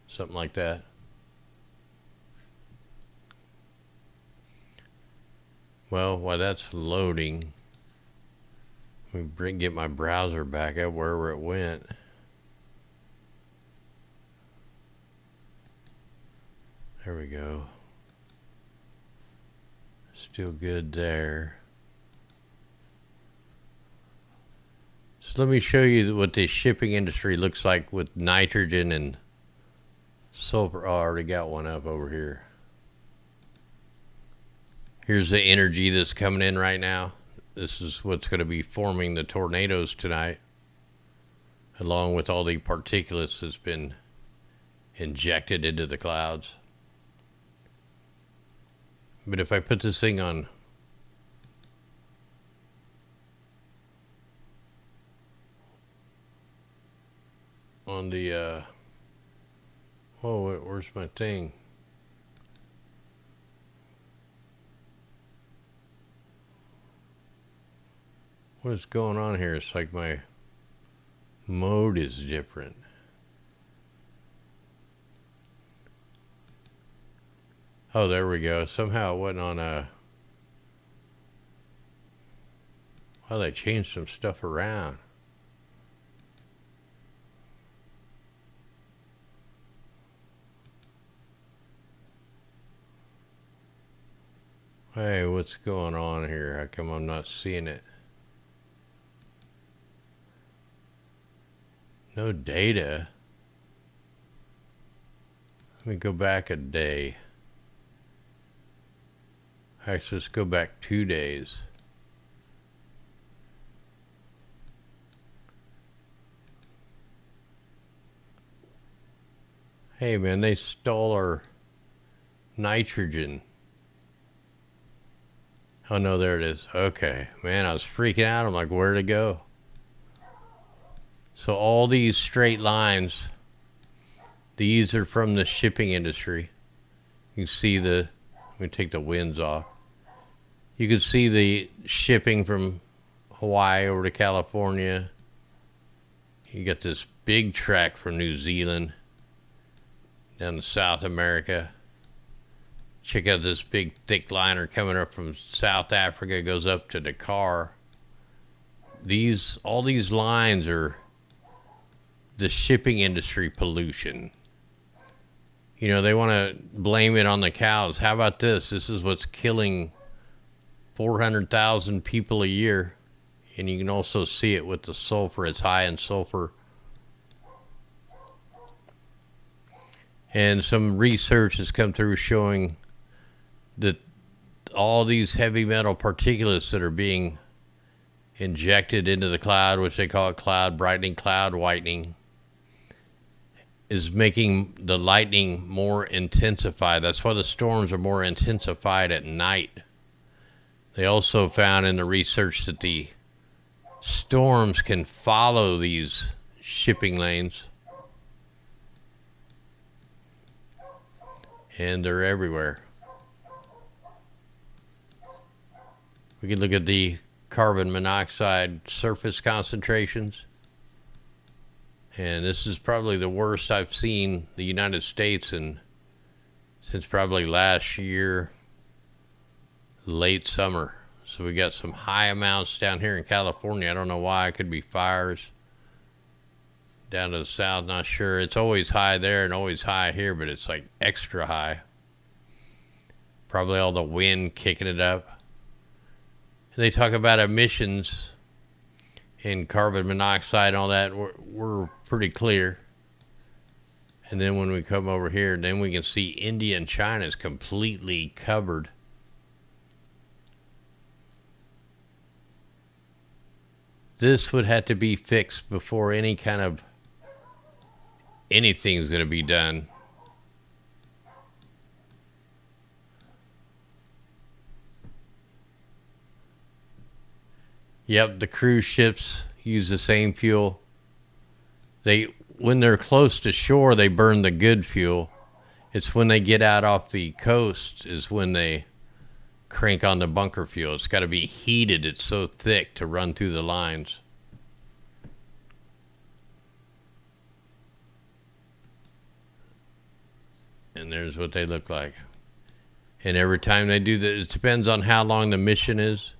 something like that. Well, while that's loading, let me get my browser back up wherever it went. There we go. Still good there. So let me show you what the shipping industry looks like with nitrogen and sulfur. Oh, I already got one up over here. Here's the energy that's coming in right now. This is what's going to be forming the tornadoes tonight, along with all the particulates that's been injected into the clouds. But if I put this thing on the oh, where's my thing? What is going on here? It's like my mode is different. Oh, there we go. Somehow it wasn't on a... Well, they changed some stuff around. Hey, what's going on here? How come I'm not seeing it? No data. Let me go back a day. Actually, let's go back 2 days. Hey man, they stole our nitrogen. Oh no, there it is. Okay. Man, I was freaking out. I'm like, where'd it go? So all these straight lines, these are from the shipping industry. You can see the, let me take the winds off. You can see the shipping from Hawaii over to California. You got this big track from New Zealand down to South America. Check out this big thick liner coming up from South Africa, goes up to Dakar. All these lines are the shipping industry pollution. You know, they want to blame it on the cows. How about this? This is what's killing 400,000 people a year. And you can also see it with the sulfur. It's high in sulfur. And some research has come through showing that all these heavy metal particulates that are being injected into the cloud, which they call it cloud brightening, cloud whitening, is making the lightning more intensified. That's why the storms are more intensified at night. They also found in the research that the storms can follow these shipping lanes. And they're everywhere. We can look at the carbon monoxide surface concentrations. And this is probably the worst I've seen the United States in since probably last year, late summer. So we got some high amounts down here in California. I don't know why. It could be fires. Down to the south, not sure. It's always high there and always high here, but it's like extra high. Probably all the wind kicking it up. And they talk about emissions and carbon monoxide and all that. We're pretty clear. And then when we come over here, then we can see India and China is completely covered. This would have to be fixed before any kind of anything's going to be done. Yep, the cruise ships use the same fuel. When they're close to shore, they burn the good fuel. It's when they get out off the coast is when they crank on the bunker fuel. It's got to be heated. It's so thick to run through the lines. And there's what they look like. And every time they do that, it depends on how long the mission is.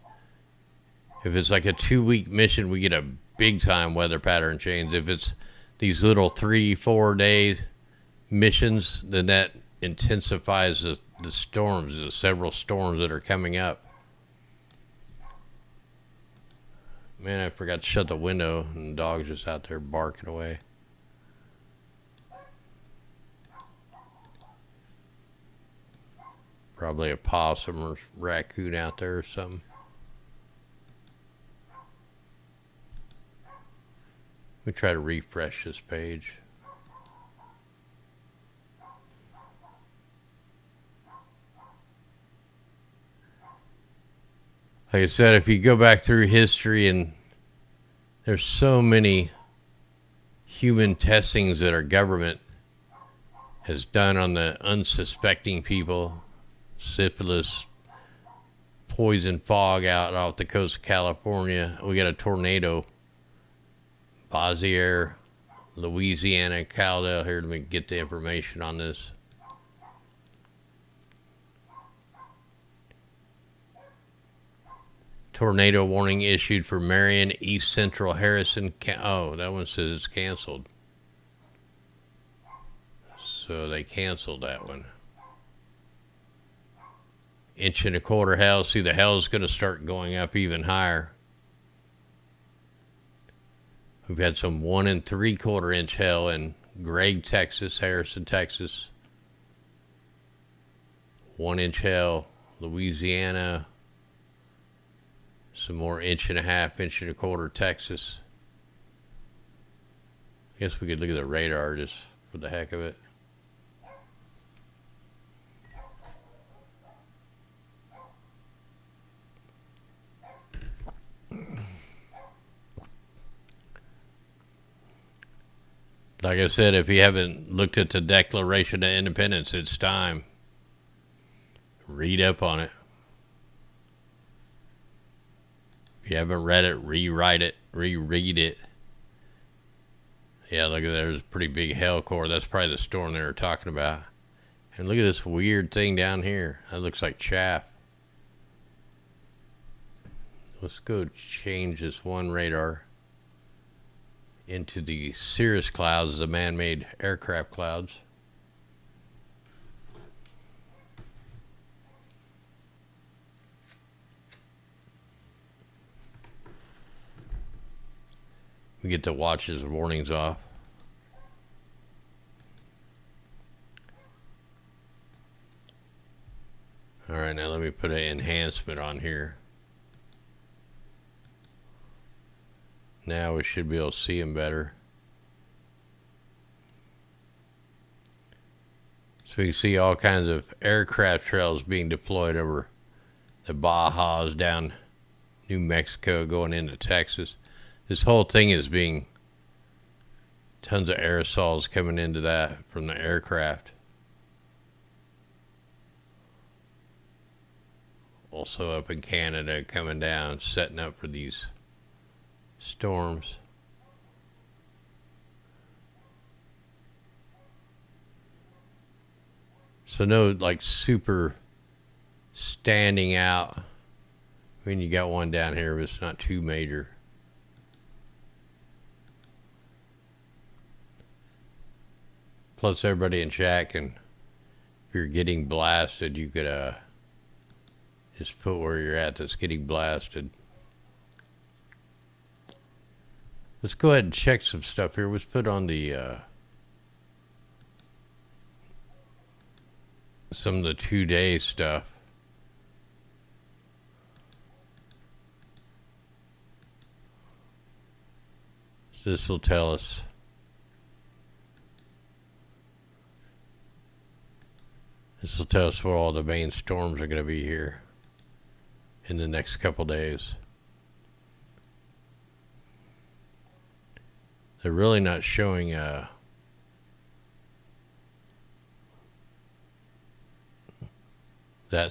If it's like a 2-week mission, we get a big time weather pattern change. If it's these little 3-4 day missions, then that intensifies the storms, the several storms that are coming up. Man, I forgot to shut the window and the dog's just out there barking away. Probably a possum or raccoon out there or something. We try to refresh this page. Like I said, if you go back through history, and there's so many human testings that our government has done on the unsuspecting people, syphilis, poison fog out off the coast of California. We got a tornado, Bossier, Louisiana, Caldwell. Here, let me get the information on this. Tornado warning issued for Marion, East Central, Harrison. Oh, that one says it's canceled. So they canceled that one. 1.25 inch hail. See, the hail's going to start going up even higher. We've had some 1 3/4 inch hail in Gregg, Texas, Harrison, Texas. 1 inch hail, Louisiana. Some more 1.5 inch, 1.25 Texas. I guess we could look at the radar just for the heck of it. Like I said, if you haven't looked at the Declaration of Independence, it's time. Read up on it. If you haven't read it, reread it. Yeah, look at that. There's a pretty big hail core. That's probably the storm they were talking about. And look at this weird thing down here. That looks like chaff. Let's go change this one radar into the cirrus clouds, the man-made aircraft clouds. We get to watch his warnings off. All right, now let me put an enhancement on here. Now we should be able to see him better. So we can see all kinds of aircraft trails being deployed over the Bajas down New Mexico going into Texas. This whole thing is being tons of aerosols coming into that from the aircraft. Also up in Canada coming down, setting up for these storms. So no like super standing out. I mean, you got one down here, but it's not too major. Plus everybody in chat can, if you're getting blasted, you could just put where you're at that's getting blasted. Let's go ahead and check some stuff here. Let's put on the some of the 2-day stuff. So this will tell us. This will tell us where all the main storms are going to be here in the next couple days. They're really not showing that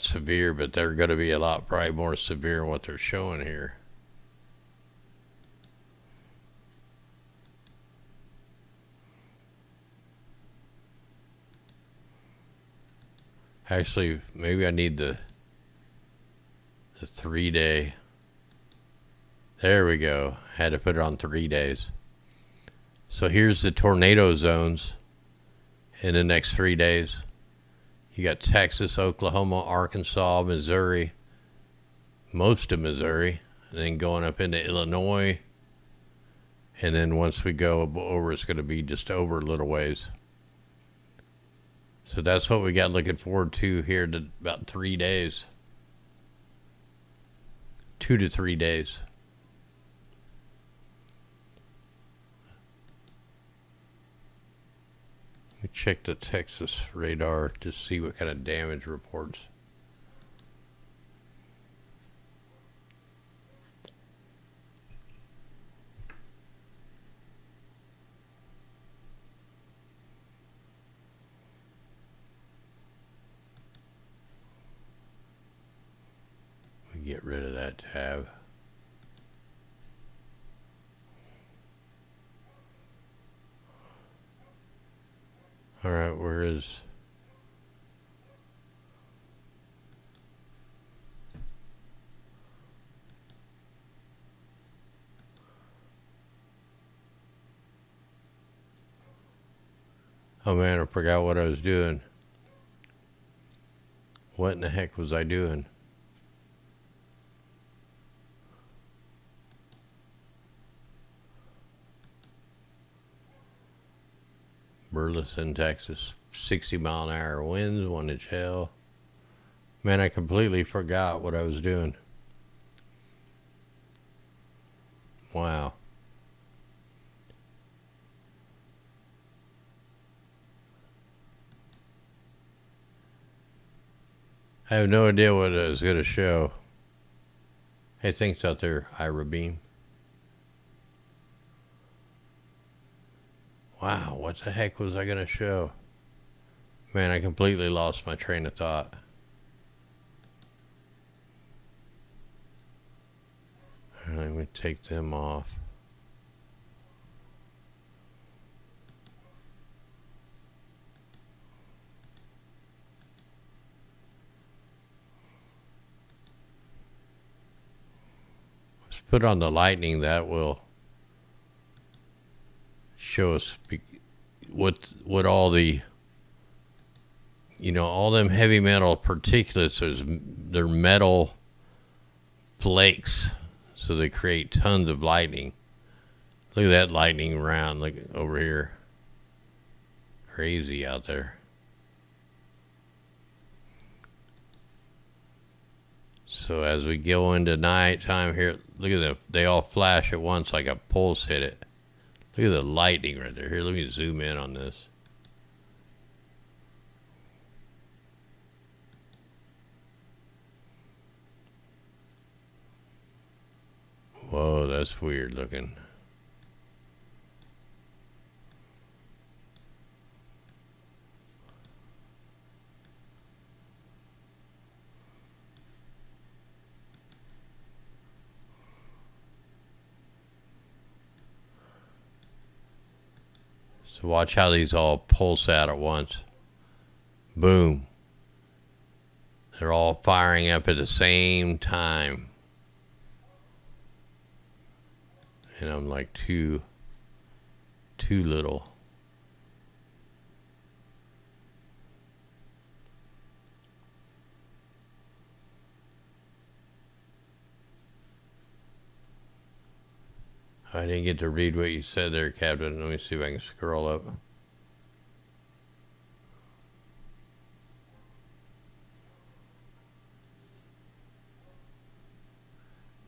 severe, but they're going to be a lot probably more severe than what they're showing here. Actually, maybe I need the 3-day. There we go. Had to put it on 3 days. So here's the tornado zones in the next 3 days. You got Texas, Oklahoma, Arkansas, Missouri, most of Missouri, and then going up into Illinois. And then once we go over, it's going to be just over a little ways. So that's what we got looking forward to here to about 3 days. 2 to 3 days. Let me check the Texas radar to see what kind of damage reports. We get rid of that tab. All right, where is... Oh man, I forgot what I was doing. What in the heck was I doing? Burleson, Texas. 60-mile-an-hour winds, 1 inch hail. Man, I completely forgot what I was doing. Wow. I have no idea what I was going to show. Hey, thanks out there, Ira Beam. Wow, what the heck was I going to show? Man, I completely lost my train of thought. All right, let me take them off. Let's put on the lightning. That will show us what all the, you know, all them heavy metal particulates is, they're metal flakes, so they create tons of lightning. Look at that lightning around, look over here. Crazy out there. So as we go into nighttime here, look at them, they all flash at once like a pulse hit it. Look at the lightning right there. Here, let me zoom in on this. Whoa, that's weird looking. So watch how these all pulse out at once. Boom. They're all firing up at the same time. And I'm like too little. I didn't get to read what you said there, Captain. Let me see if I can scroll up.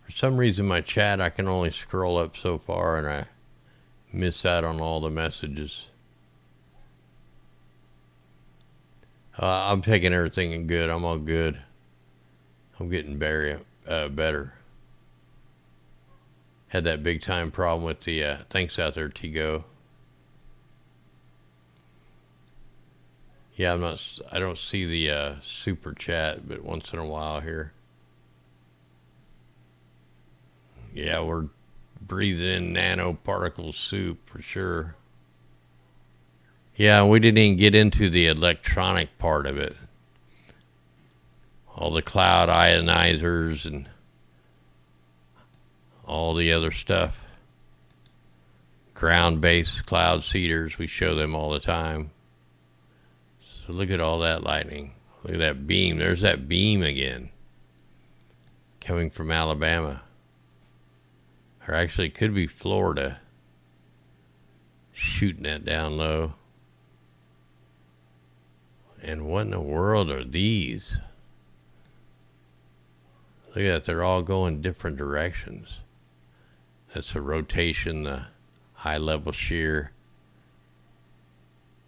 For some reason, my chat, I can only scroll up so far, and I miss out on all the messages. I'm taking everything in good. I'm all good. I'm getting better. Had that big time problem with the, thanks out there, Tigo. Yeah, I don't see the super chat, but once in a while here. Yeah, we're breathing in nanoparticle soup for sure. Yeah, we didn't even get into the electronic part of it. All the cloud ionizers and all the other stuff. Ground-based cloud seeders, we show them all the time. So look at all that lightning. Look at that beam. There's that beam again. Coming from Alabama. Or actually it could be Florida. Shooting that down low. And what in the world are these? Look at that, they're all going different directions. That's the rotation, the high level shear.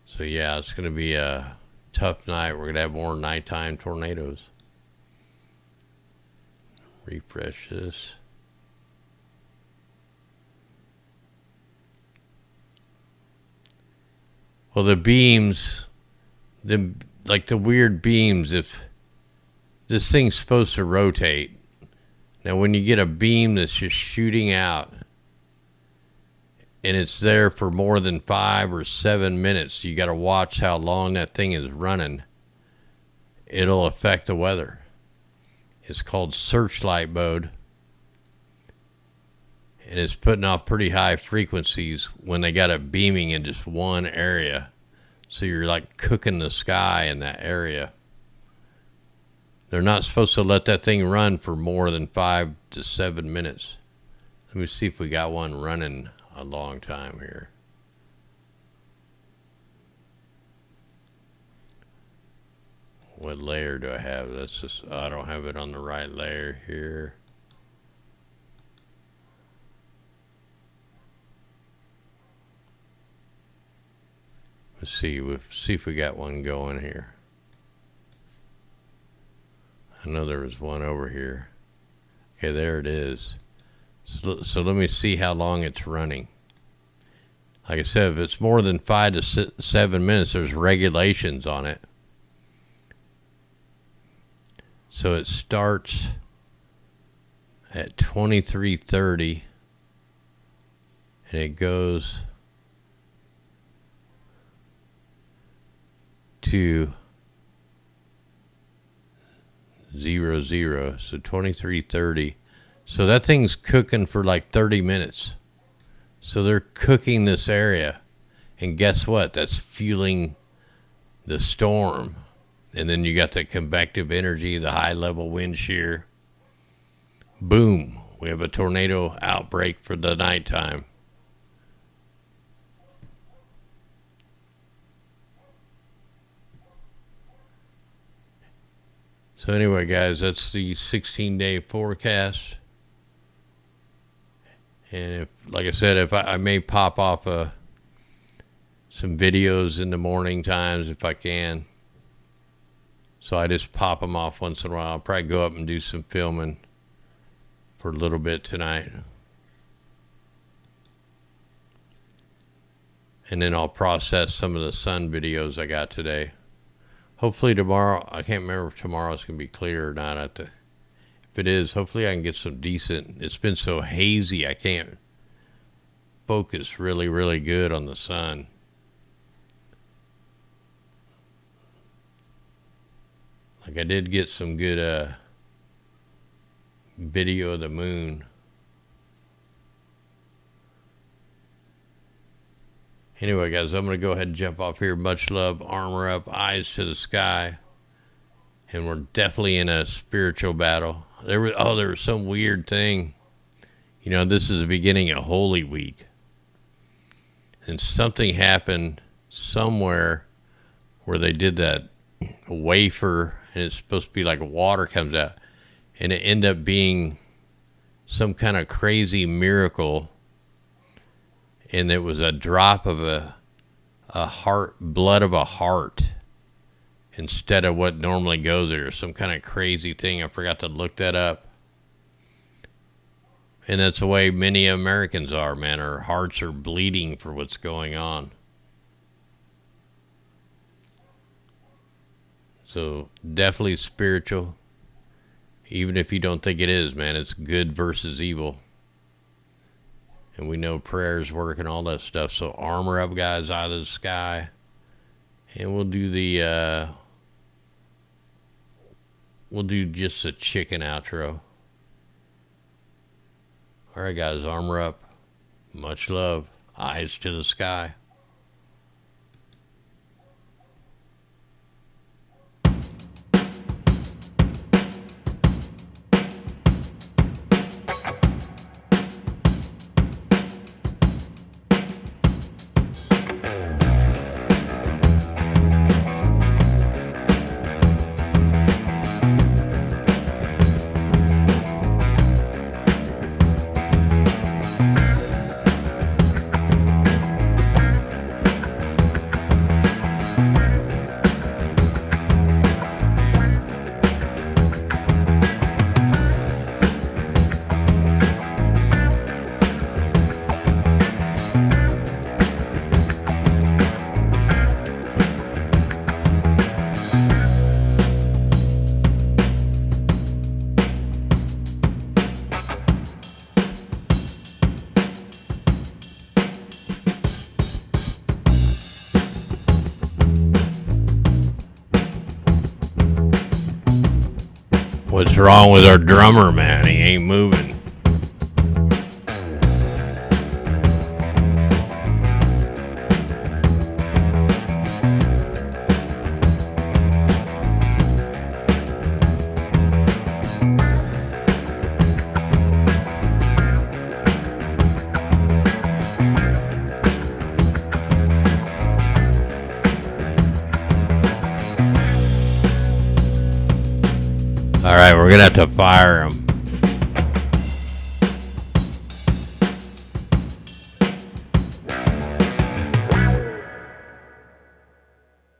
So yeah, it's going to be a tough night. We're going to have more nighttime tornadoes. Refresh this. Well, the beams, like the weird beams, if this thing's supposed to rotate. Now, when you get a beam that's just shooting out and it's there for more than 5 or 7 minutes, you got to watch how long that thing is running. It'll affect the weather. It's called searchlight mode. And it's putting off pretty high frequencies when they got it beaming in just one area. So you're like cooking the sky in that area. They're not supposed to let that thing run for more than 5 to 7 minutes. Let me see if we got one running a long time here. What layer do I have? That's just, I don't have it on the right layer here. Let's see if we got one going here. I know there was one over here. Okay, there it is. So let me see how long it's running. Like I said, if it's more than 5 to 7 minutes, there's regulations on it. So it starts at 23:30 and it goes to 00, so 23:30. So that thing's cooking for like 30 minutes. So they're cooking this area, and guess what? That's fueling the storm. And then you got the convective energy, the high level wind shear. Boom, we have a tornado outbreak for the nighttime. So anyway, guys, that's the 16-day forecast. And if, like I said, if I may pop off some videos in the morning times if I can. So I just pop them off once in a while. I'll probably go up and do some filming for a little bit tonight. And then I'll process some of the sun videos I got today. Hopefully tomorrow, I can't remember if tomorrow's going to be clear or not. If it is, hopefully I can get some decent, it's been so hazy I can't focus really, really good on the sun. Like I did get some good video of the moon. Anyway, guys, I'm going to go ahead and jump off here. Much love, armor up, eyes to the sky. And we're definitely in a spiritual battle. There was some weird thing. You know, this is the beginning of Holy Week. And something happened somewhere where they did that wafer, and it's supposed to be like water comes out. And it ended up being some kind of crazy miracle. And it was a drop of a heart, blood of a heart, instead of what normally goes there. Some kind of crazy thing. I forgot to look that up. And that's the way many Americans are, man. Our hearts are bleeding for what's going on. So definitely spiritual. Even if you don't think it is, man, it's good versus evil. And we know prayers work and all that stuff. So armor up, guys, out of the sky. And we'll do just a chicken outro. All right, guys, armor up. Much love. Eyes to the sky. What's wrong with our drummer, man? He ain't moving. we're gonna have to fire him.